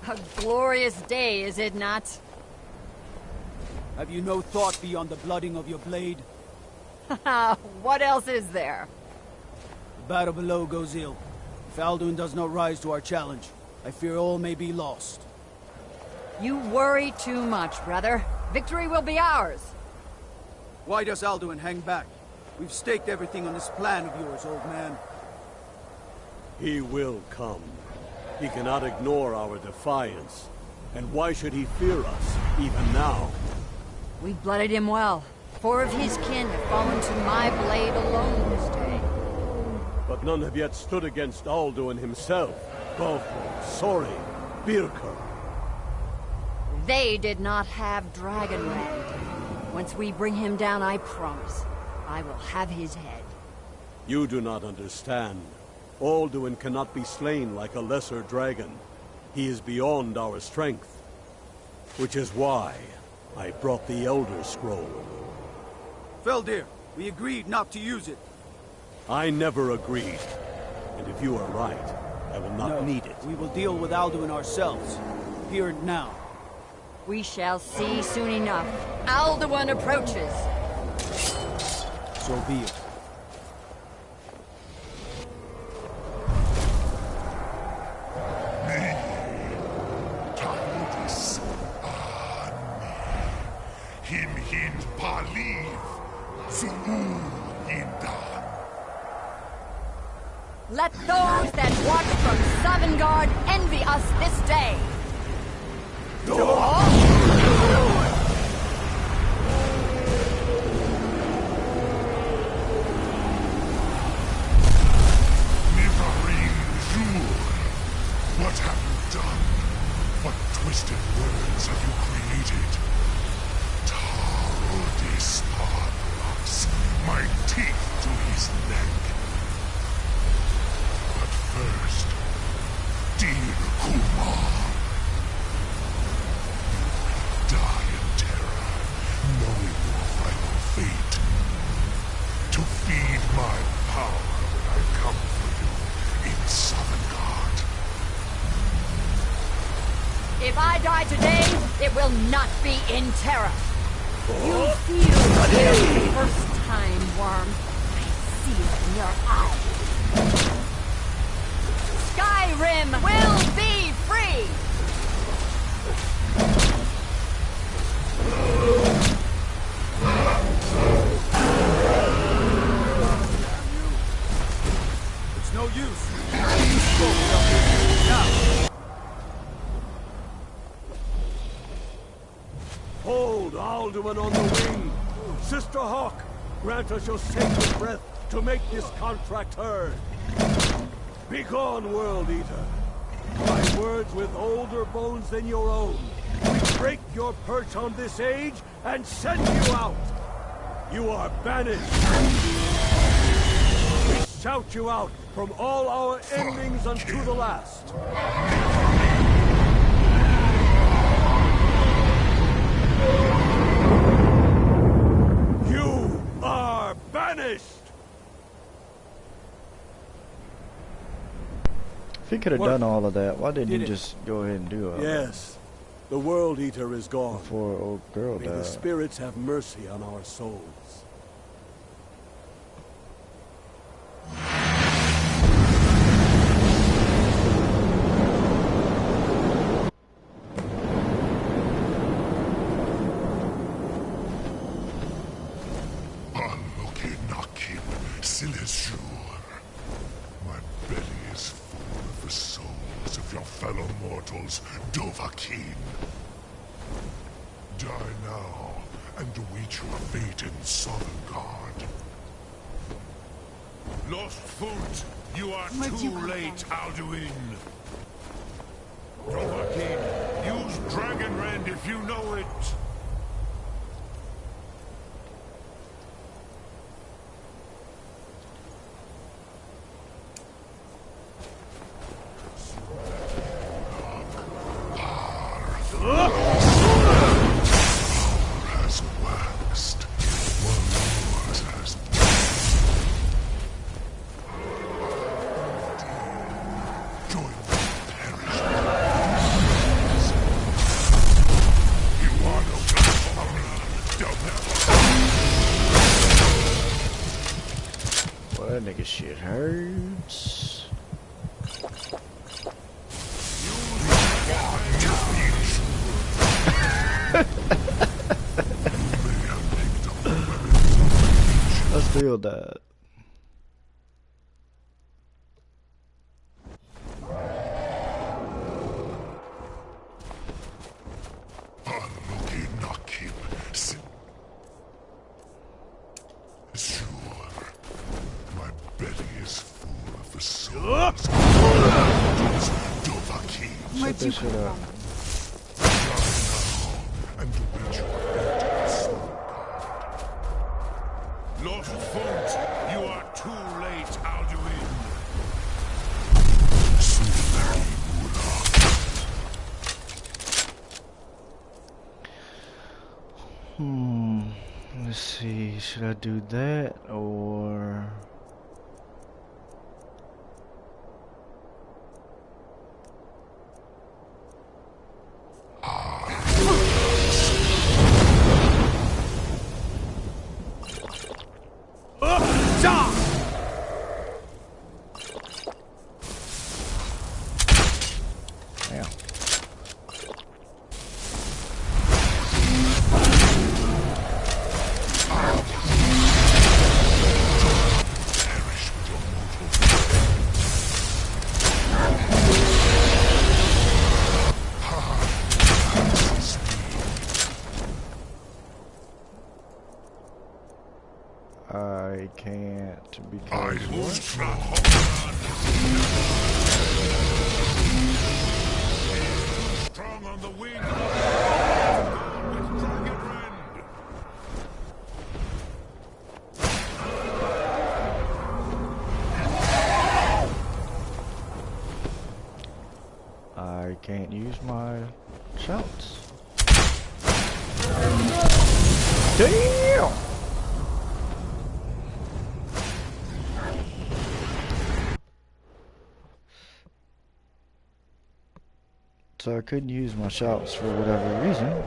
A glorious day, is it not? Have you no thought beyond the blooding of your blade? What else is there? The battle below goes ill. If Alduin does not rise to our challenge, I fear all may be lost. You worry too much, brother. Victory will be ours. Why does Alduin hang back? We've staked everything on this plan of yours, old man. He will come. He cannot ignore our defiance. And why should he fear us, even now? We've blooded him well. 4 of his kin have fallen to my blade alone this day. But none have yet stood against Alduin himself. Gulfur, Sori, Birker. They did not have Dragonrend. Once we bring him down, I promise, I will have his head. You do not understand. Alduin cannot be slain like a lesser dragon. He is beyond our strength. Which is why I brought the Elder Scroll. Feldir, we agreed not to use it. I never agreed. And if you are right, I will not need it. We will deal with Alduin ourselves. Here and now. We shall see soon enough. Alduin approaches. So be it. Let those that watch from Sovngarde envy us this day. What have you done? What twisted words have you created? Tarodis Parlox, my teeth to his neck. But first, dear Kumar, you will die in terror, knowing your final fate. To feed my power when I come for you in Sovngarde. If I die today, it will not be in terror. You feel for the first time, Worm. I see it in your eyes. Skyrim will be free! It's no use. You spoke without listening. Now. Hold Alduin on the wing! Sister Hawk, grant us your sacred breath to make this contract heard. Begone, World Eater. My words with older bones than your own. We break your perch on this age and send you out. You are banished. We shout you out from all our endings unto the last. You are banished! If he could have done all of that, why didn't he just go ahead and do it? Yes. The World Eater is gone. Before old girl May died. the spirits have mercy on our souls. My belly is full of the souls of your fellow mortals, Dovahkiin. Die now, and await your fate in Sovngarde. Lost foot, you are too late, Alduin. Dovahkiin, use Dragon Rend if you know it. That nigga shit hurts. I still died. Where'd you come from? And await your fate in Sovngarde. Let's see, should I do that or... Damn. I can't because Strong on the wing. I can't use my shouts. Damn! So I couldn't use my shouts for whatever reason.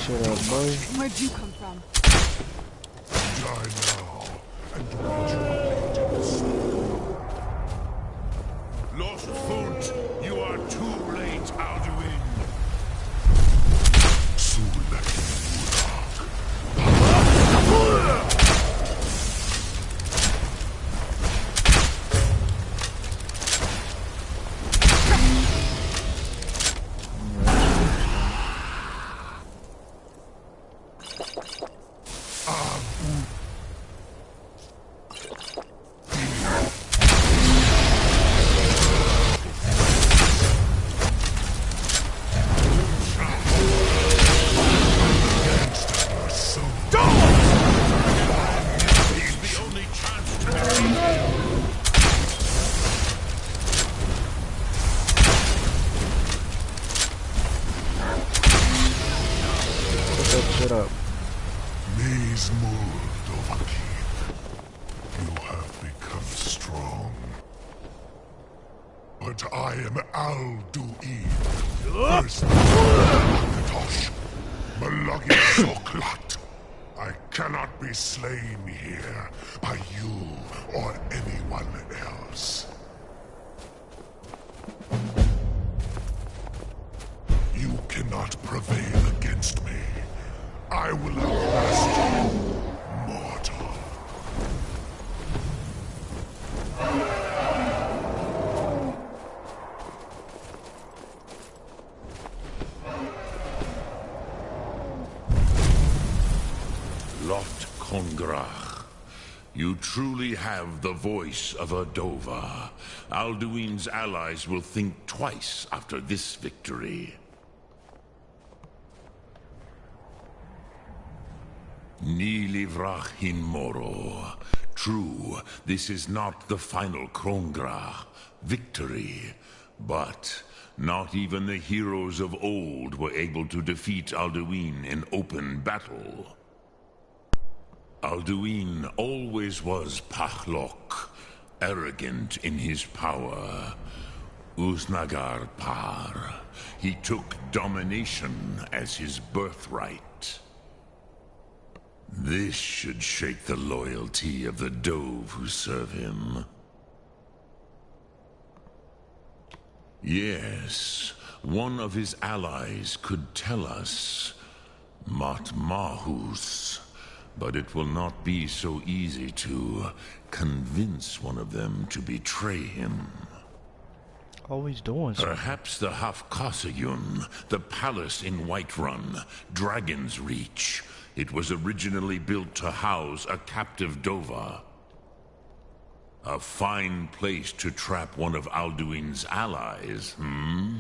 Shut up, boy. Where'd you come from? Die now and reach your soul. Lost Font, you are too late, Alduin. Shut up. Maze Mold, Overkeep. You have become strong. But I am Alduin. First Akatosh, Malagi Soklat. I cannot be slain here by you or anyone else. You cannot prevail against me. I will outlast you, mortal. Lot Kongrach, you truly have the voice of a Dova. Alduin's allies will think twice after this victory. Ni livrach hin moro. True, this is not the final Krongra victory, but not even the heroes of old were able to defeat Alduin in open battle. Alduin always was Pachlok, arrogant in his power. Uznagar Par. He took domination as his birthright. This should shake the loyalty of the Dove who serve him. Yes, one of his allies could tell us Matmahus, but it will not be so easy to convince one of them to betray him. Always doing something. Perhaps the Hafkasayun, the palace in Whiterun, Dragon's Reach. It was originally built to house a captive Dova. A fine place to trap one of Alduin's allies, hmm?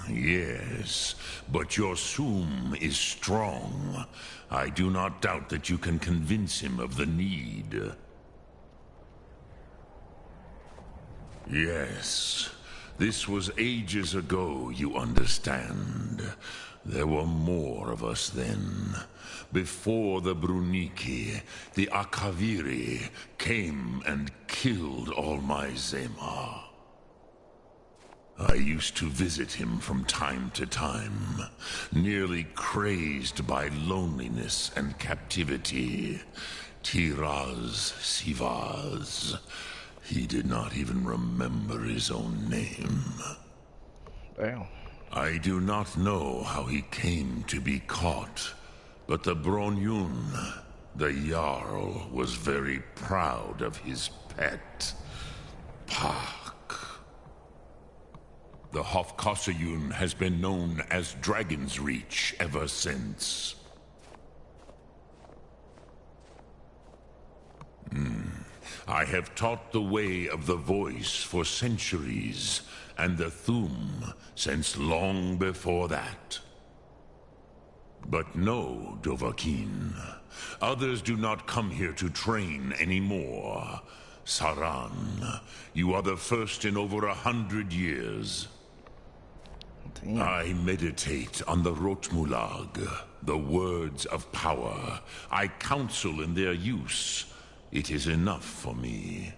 Yes, but your Soom is strong. I do not doubt that you can convince him of the need. Yes, this was ages ago, you understand. There were more of us then. Before the Bruniki, the Akaviri came and killed all my Zema. I used to visit him from time to time, nearly crazed by loneliness and captivity. Tiraz Sivaz. He did not even remember his own name. Damn. I do not know how he came to be caught, but the Bronyun, the Jarl, was very proud of his pet, Pak. The Hofkossayun has been known as Dragon's Reach ever since. I have taught the way of the voice for centuries, and the Thum since long before that. But no, Dovahkiin. Others do not come here to train anymore. Saran, you are the first in over 100 years. Damn. I meditate on the Rotmulag, the words of power. I counsel in their use. It is enough for me.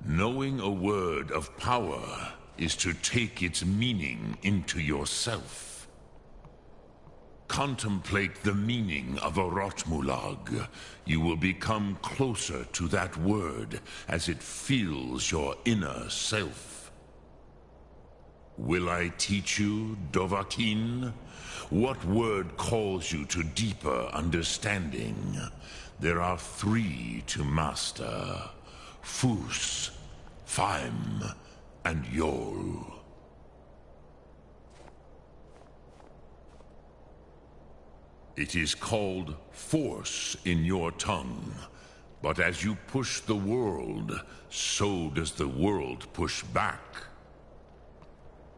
Knowing a word of power is to take its meaning into yourself. Contemplate the meaning of a Rotmulag. You will become closer to that word as it fills your inner self. Will I teach you, Dovahkiin? What word calls you to deeper understanding? There are 3 to master. Fus, Faim, and Yol. It is called force in your tongue. But as you push the world, so does the world push back.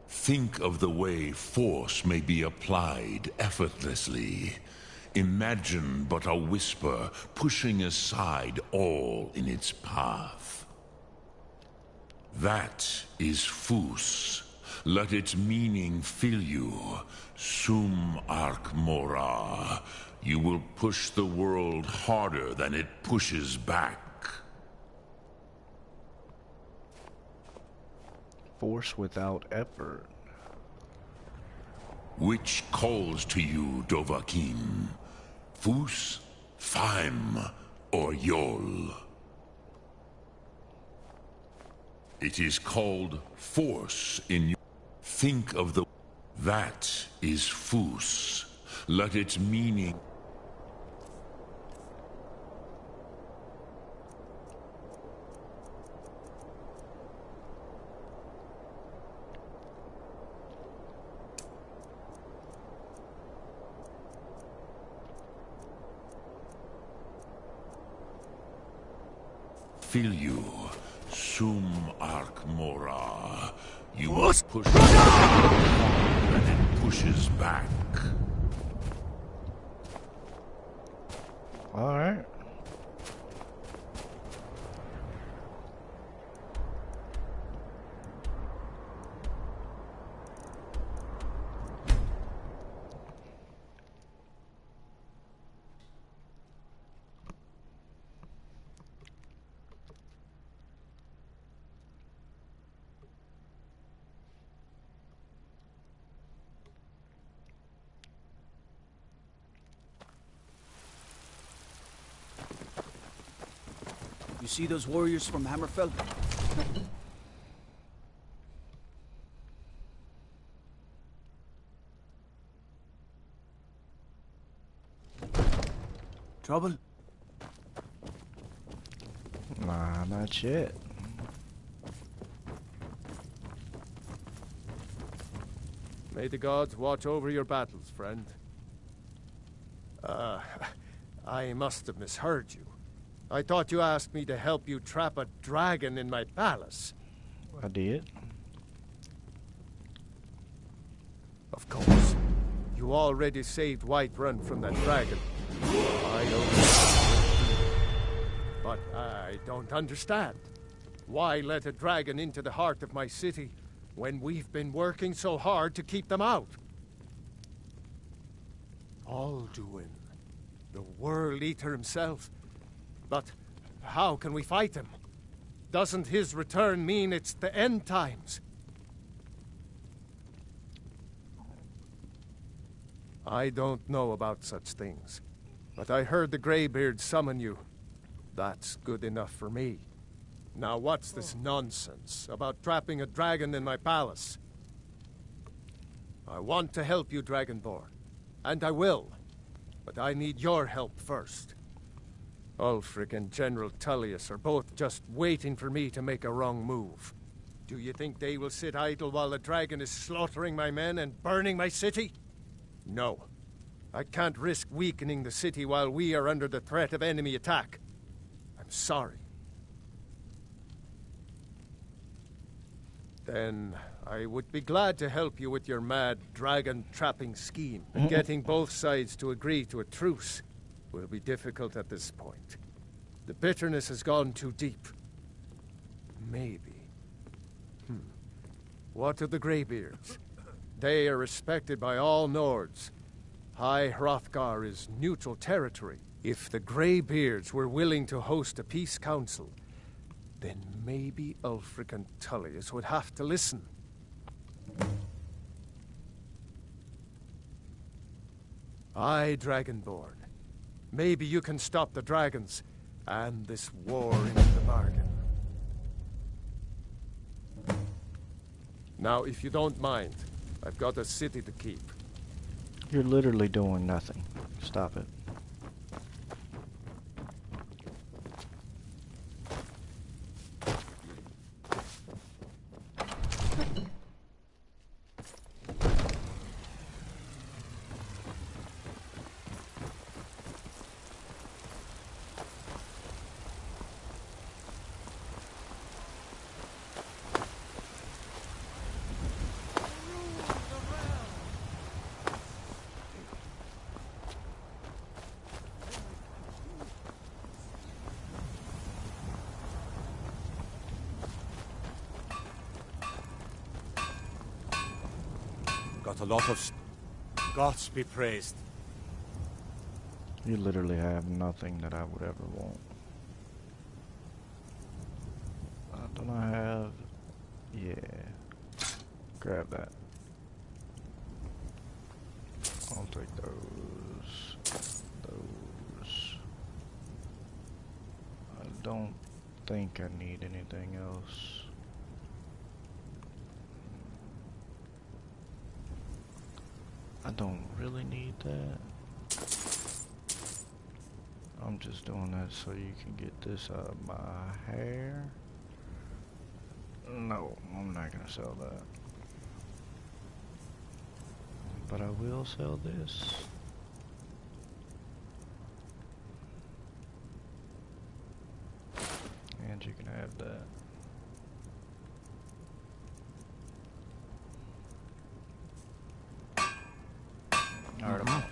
Think of the way force may be applied effortlessly. Imagine but a whisper pushing aside all in its path. That is Fus. Let its meaning fill you. Sum Ark Mora. You will push the world harder than it pushes back. Force without effort. Which calls to you, Dovahkiin? Fus, Faim, or Yol? It is called force in you. Think of the... That is Fus. Let its meaning... fill you. Sum Ark Mora. You must push harder than it pushes back. All right. You see those warriors from Hammerfell? Trouble? Nah, not yet. May the gods watch over your battles, friend. I must have misheard you. I thought you asked me to help you trap a dragon in my palace. I did. Of course. You already saved Whiterun from that dragon. I know. But I don't understand. Why let a dragon into the heart of my city when we've been working so hard to keep them out? Alduin, the World Eater himself. But how can we fight him? Doesn't his return mean it's the end times? I don't know about such things, but I heard the Greybeard summon you. That's good enough for me. Now what's this nonsense about trapping a dragon in my palace? I want to help you, Dragonborn, and I will, but I need your help first. Ulfric and General Tullius are both just waiting for me to make a wrong move. Do you think they will sit idle while the dragon is slaughtering my men and burning my city? No. I can't risk weakening the city while we are under the threat of enemy attack. I'm sorry. Then I would be glad to help you with your mad dragon-trapping scheme. But getting both sides to agree to a truce will be difficult at this point. The bitterness has gone too deep. Maybe. What of the Greybeards? They are respected by all Nords. High Hrothgar is neutral territory. If the Greybeards were willing to host a peace council, then maybe Ulfric and Tullius would have to listen. Aye, Dragonborn. Maybe you can stop the dragons, and this war in the bargain. Now, if you don't mind, I've got a city to keep. You're literally doing nothing. Stop it. Got a lot of... Gods be praised. You literally have nothing that I would ever want. Don't I have... Yeah. Grab that. I'll take those. Those. I don't think I need anything else. I don't really need that. I'm just doing that so you can get this out of my hair. No, I'm not gonna sell that. But I will sell this. And you can have that. Alright, I'm out.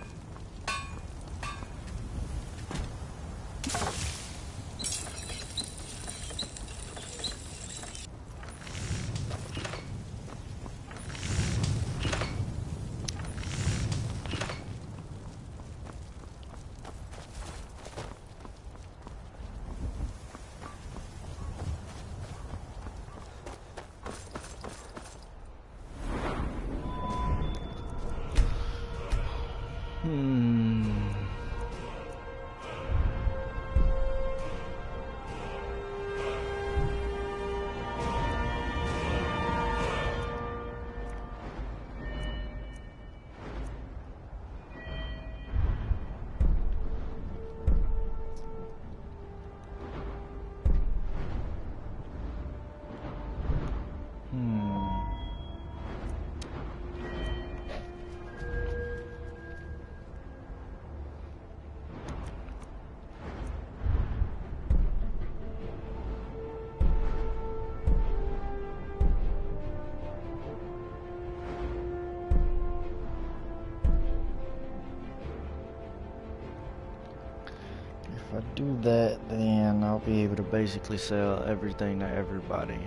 If I do that, then I'll be able to basically sell everything to everybody.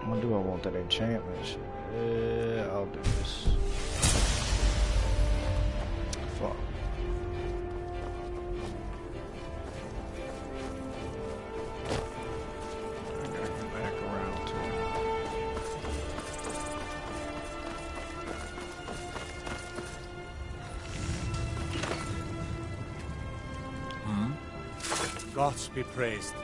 What do I want that enchantment shit? Yeah, I'll do this. Fuck. I gotta get back around to it. Gods be praised.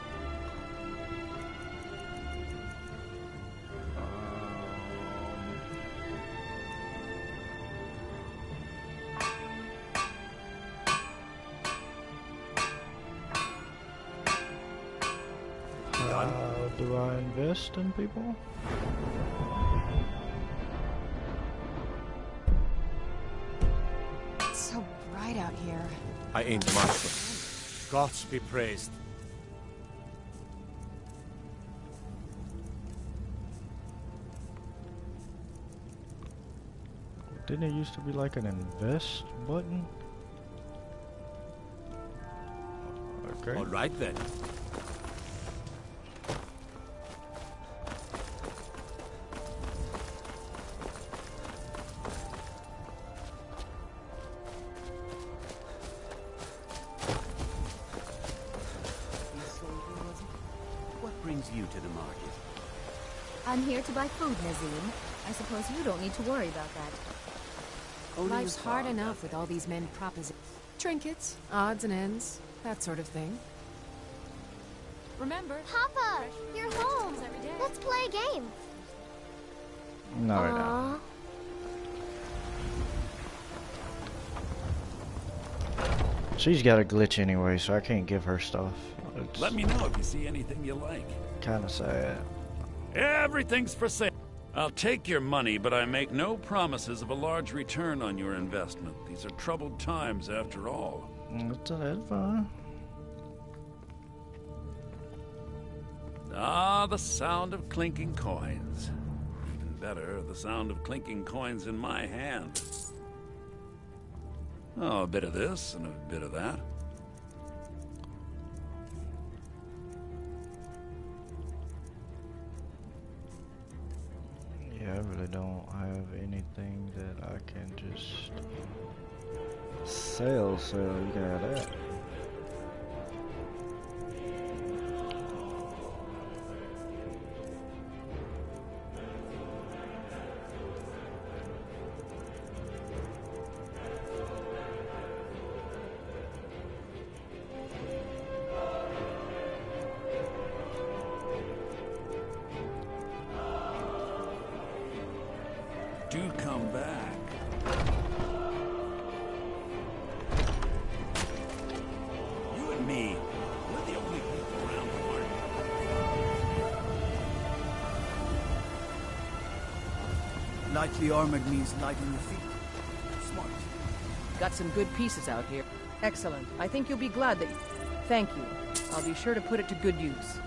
Do I invest in people? It's so bright out here. I ain't much. Gods be praised. Didn't it used to be like an invest button? Okay. All right then. What brings you to the market? I'm here to buy food, Nazim. I suppose you don't need to worry about that. Life's hard enough with all these men propositions. Trinkets, odds and ends, that sort of thing. Remember, Papa, you're home. Let's play a game. No, right now. She's got a glitch anyway, so I can't give her stuff. Let me know if you see anything you like. Kind of sad. Everything's for sale. I'll take your money, but I make no promises of a large return on your investment. These are troubled times, after all. That's fine. Ah, the sound of clinking coins. Even better, the sound of clinking coins in my hand. Oh, a bit of this and a bit of that. Yeah, I really don't have anything that I can just sell, so you can have that. Do come back. You and me, we're the only people around the market. Lightly armored means light on your feet. Smart. Got some good pieces out here. Excellent. I think you'll be glad that you... Thank you. I'll be sure to put it to good use.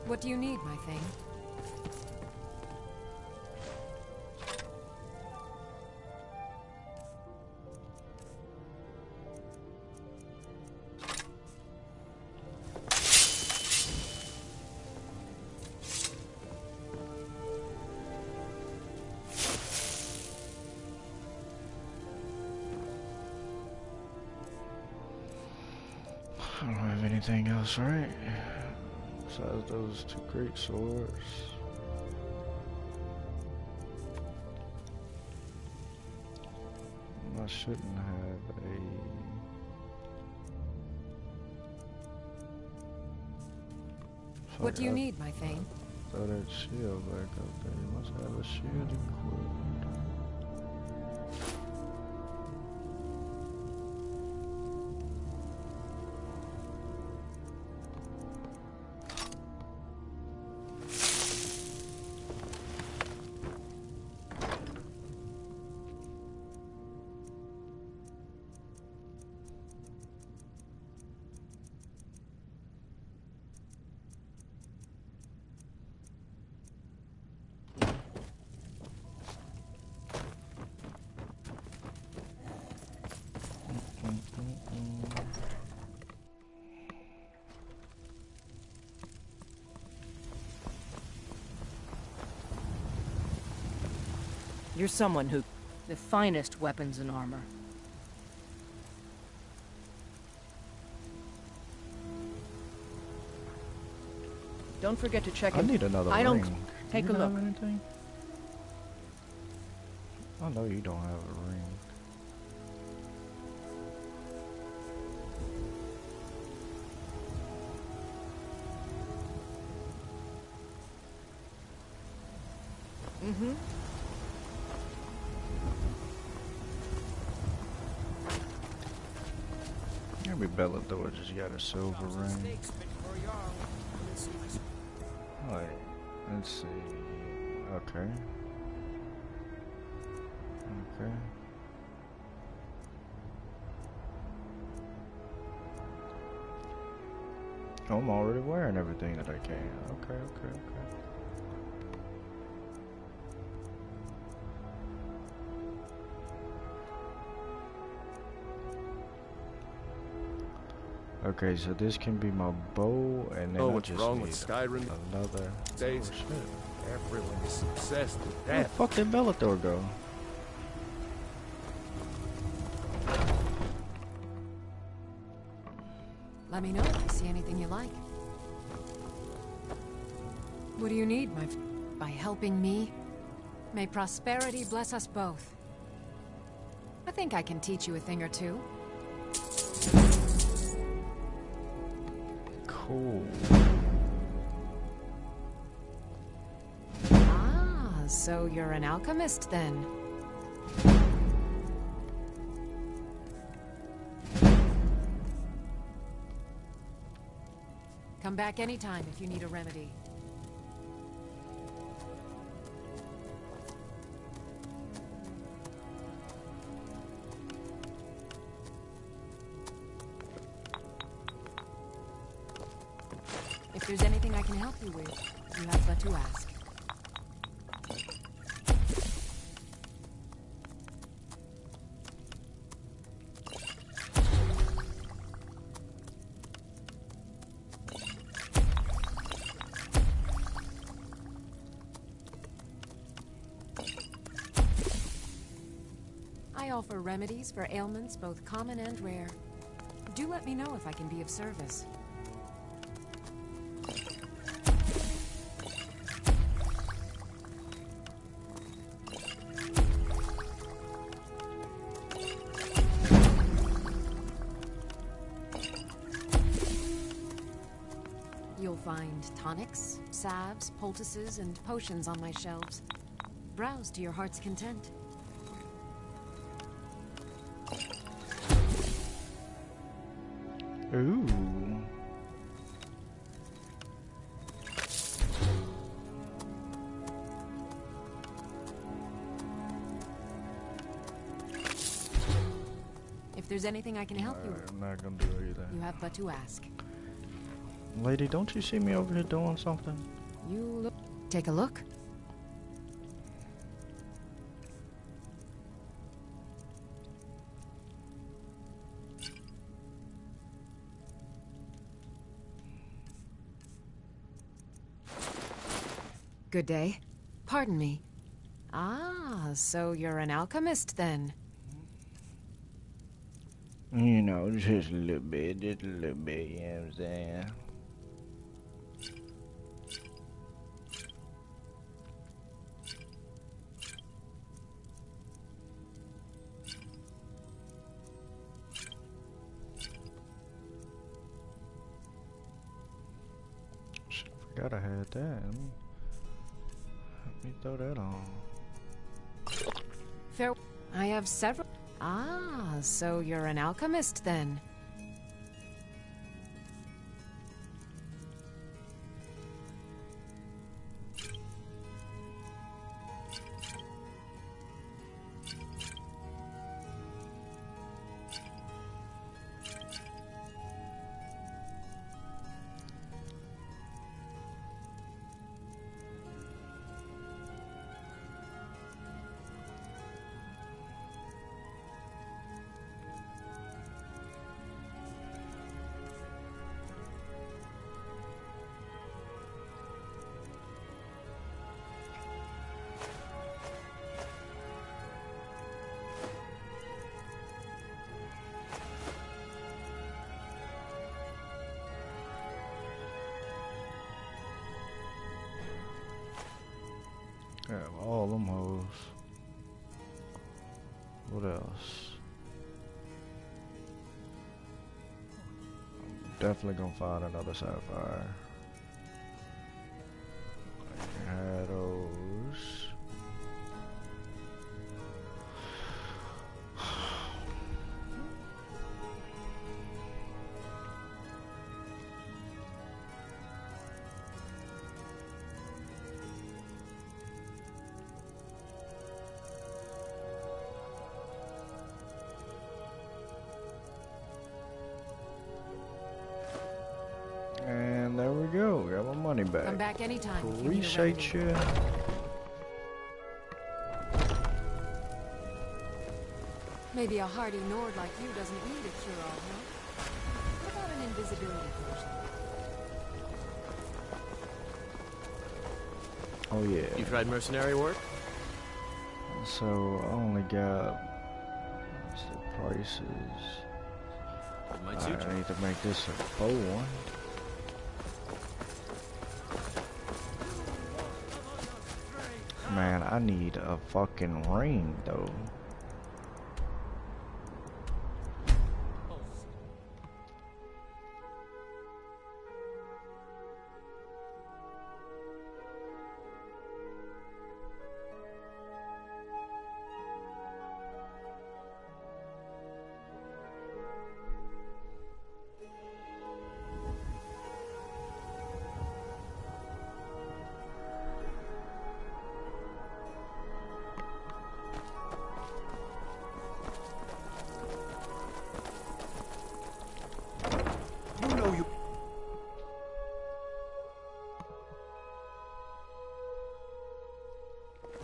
What do you need, my thing? I don't have anything else, right? Besides those two great swords. I shouldn't have a... What do you need, my Thane? Throw that shield back up there. You must have a shield equipped. You're someone who... the finest weapons and armor. Don't forget to check in. I need another ring. don't... Take you a look. Have anything? I know you don't have a ring. Mm-hmm. Maybe Bellador just got a silver ring. Alright, let's see. Okay. Okay. Oh, I'm already wearing everything that I can. Okay, okay, okay. Okay, so this can be my bow, and then I what's just wrong need with Skyrim? another. Days. Oh, shit. Everyone is obsessed with Where the death. fuck did Bellator go? Let me know if you see anything you like. What do you need, by helping me? May prosperity bless us both. I think I can teach you a thing or two. Cool. Ah, so you're an alchemist then. Come back anytime if you need a remedy. If there's anything I can help you with, you have but to ask. I offer remedies for ailments both common and rare. Do let me know if I can be of service. You'll find tonics, salves, poultices, and potions on my shelves. Browse to your heart's content. Ooh. If there's anything I can help you with, I'm not gonna do it either. you have but to ask. Lady, don't you see me over here doing something? You look... Take a look. Good day. Pardon me. Ah, so you're an alchemist then? You know, just a little bit, you know what I'm saying? Shit, I forgot I had that. Let me throw that on. Fair. I have several. Ah, so you're an alchemist then. Got all them hoes. What else? I'm definitely gonna find another sapphire. I had those. And there we go. Got my money back. Come back anytime. Appreciate you. Maybe a hardy Nord like you doesn't need a cure-all, huh? What about an invisibility potion? Oh yeah. You tried mercenary work? So I only got what's the prices? It might suit I you. need to make this a full one. Man, I need a fucking ring though.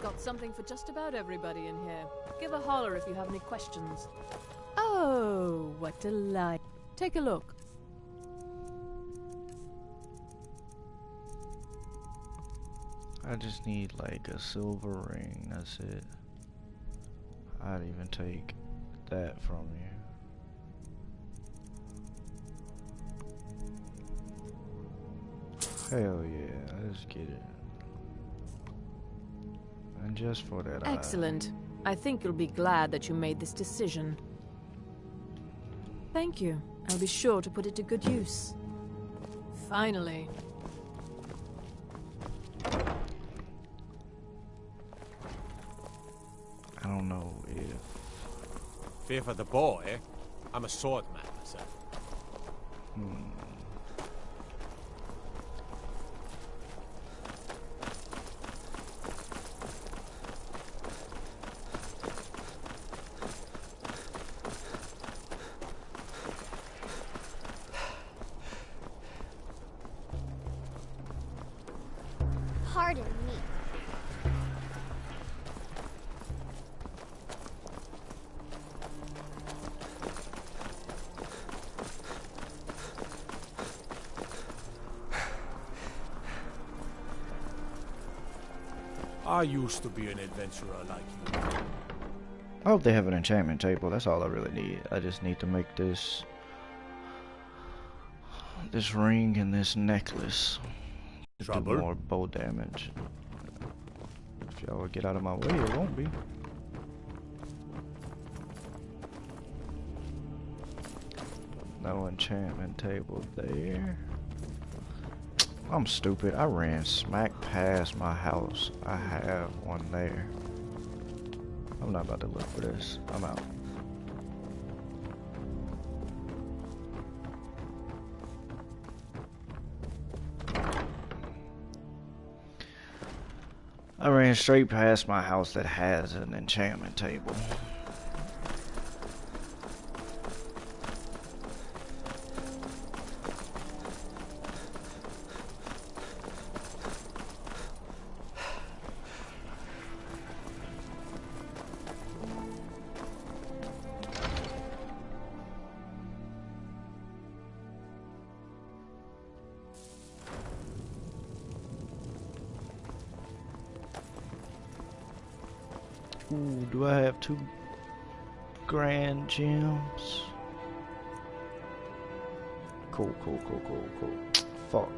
Got something for just about everybody in here. Give a holler if you have any questions. Oh, what delight. Take a look. I just need like a silver ring, that's it. I'd even take that from you. Hell yeah, let's get it. And just for that Excellent. I think you'll be glad that you made this decision. Thank you. I'll be sure to put it to good use. Finally. I don't know if... Fear for the bow, eh? I'm a swordman myself. Pardon me. I used to be an adventurer like you. I hope they have an enchantment table. That's all I really need. I just need to make this ring and this necklace to do more bow damage. If y'all would get out of my way, it won't be. No enchantment table there. I'm stupid. I ran smack past my house. I have one there. I'm not about to look for this. I'm out. I ran straight past my house that has an enchantment table. Ooh, do I have 2 grand gems? Cool. Fuck.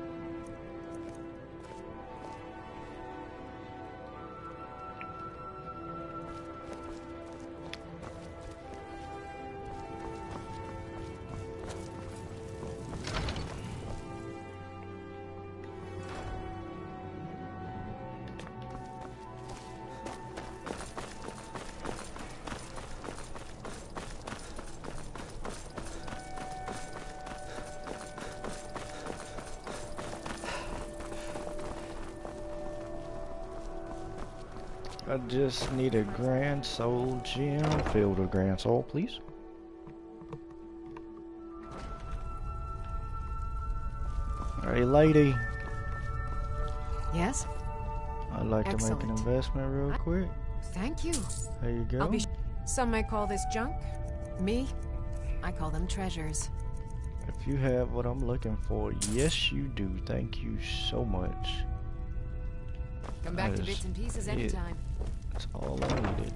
I just need a grand soul gem. Field of grand soul, please. Hey, lady. Yes? I'd like to make an investment real quick. Thank you. There you go. Some might call this junk. Me, I call them treasures. If you have what I'm looking for, yes you do. Thank you so much. Come back to bits and pieces anytime. That's all I needed.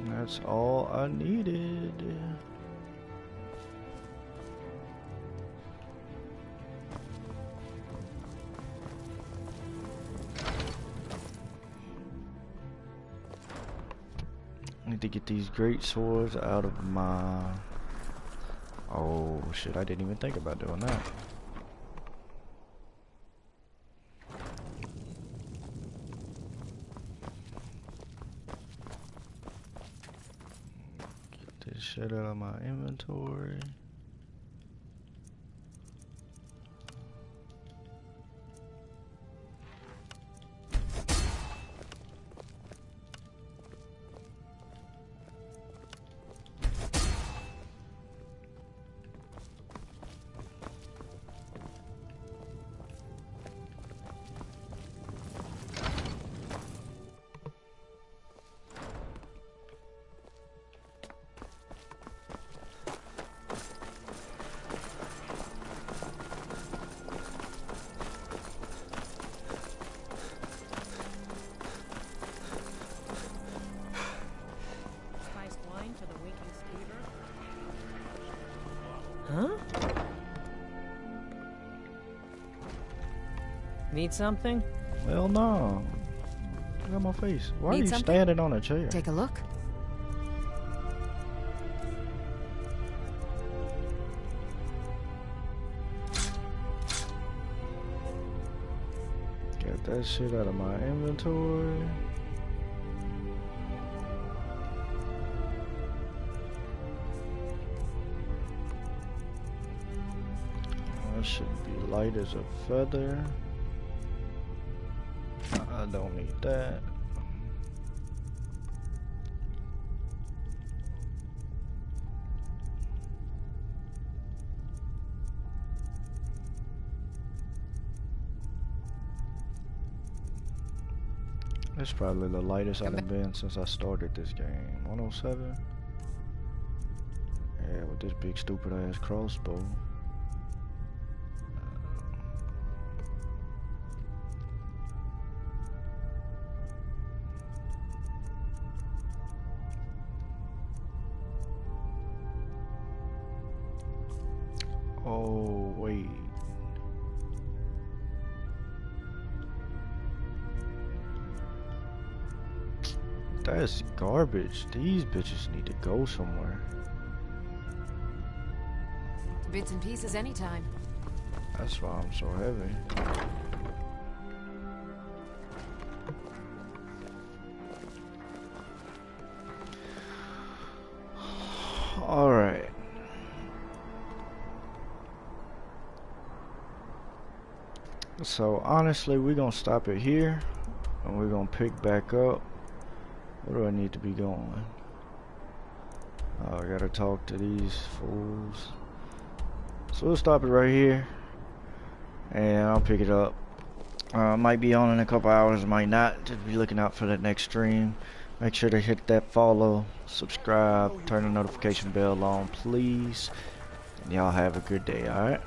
That's all I needed. I need to get these great swords out of my... Oh shit, I didn't even think about doing that. Get this shit out of my inventory. Need something? Well, no. Look at my face. Why Need are you something? standing on a chair? Take a look. that shit out of my inventory. That should be light as a feather. I don't need that. That's probably the lightest I've been since I started this game. 107? Yeah, with this big stupid ass crossbow. Oh, wait. That's garbage. These bitches need to go somewhere. Bits and pieces anytime. That's why I'm so heavy. Alright. So honestly, we're gonna stop it here and we're gonna pick back up. Where do I need to be going? Oh, I gotta talk to these fools. So we'll stop it right here and I'll pick it up. Might be on in a couple hours, might not. Just be looking out for the next stream. Make sure to hit that follow, subscribe, turn the notification bell on, please. And y'all have a good day, alright?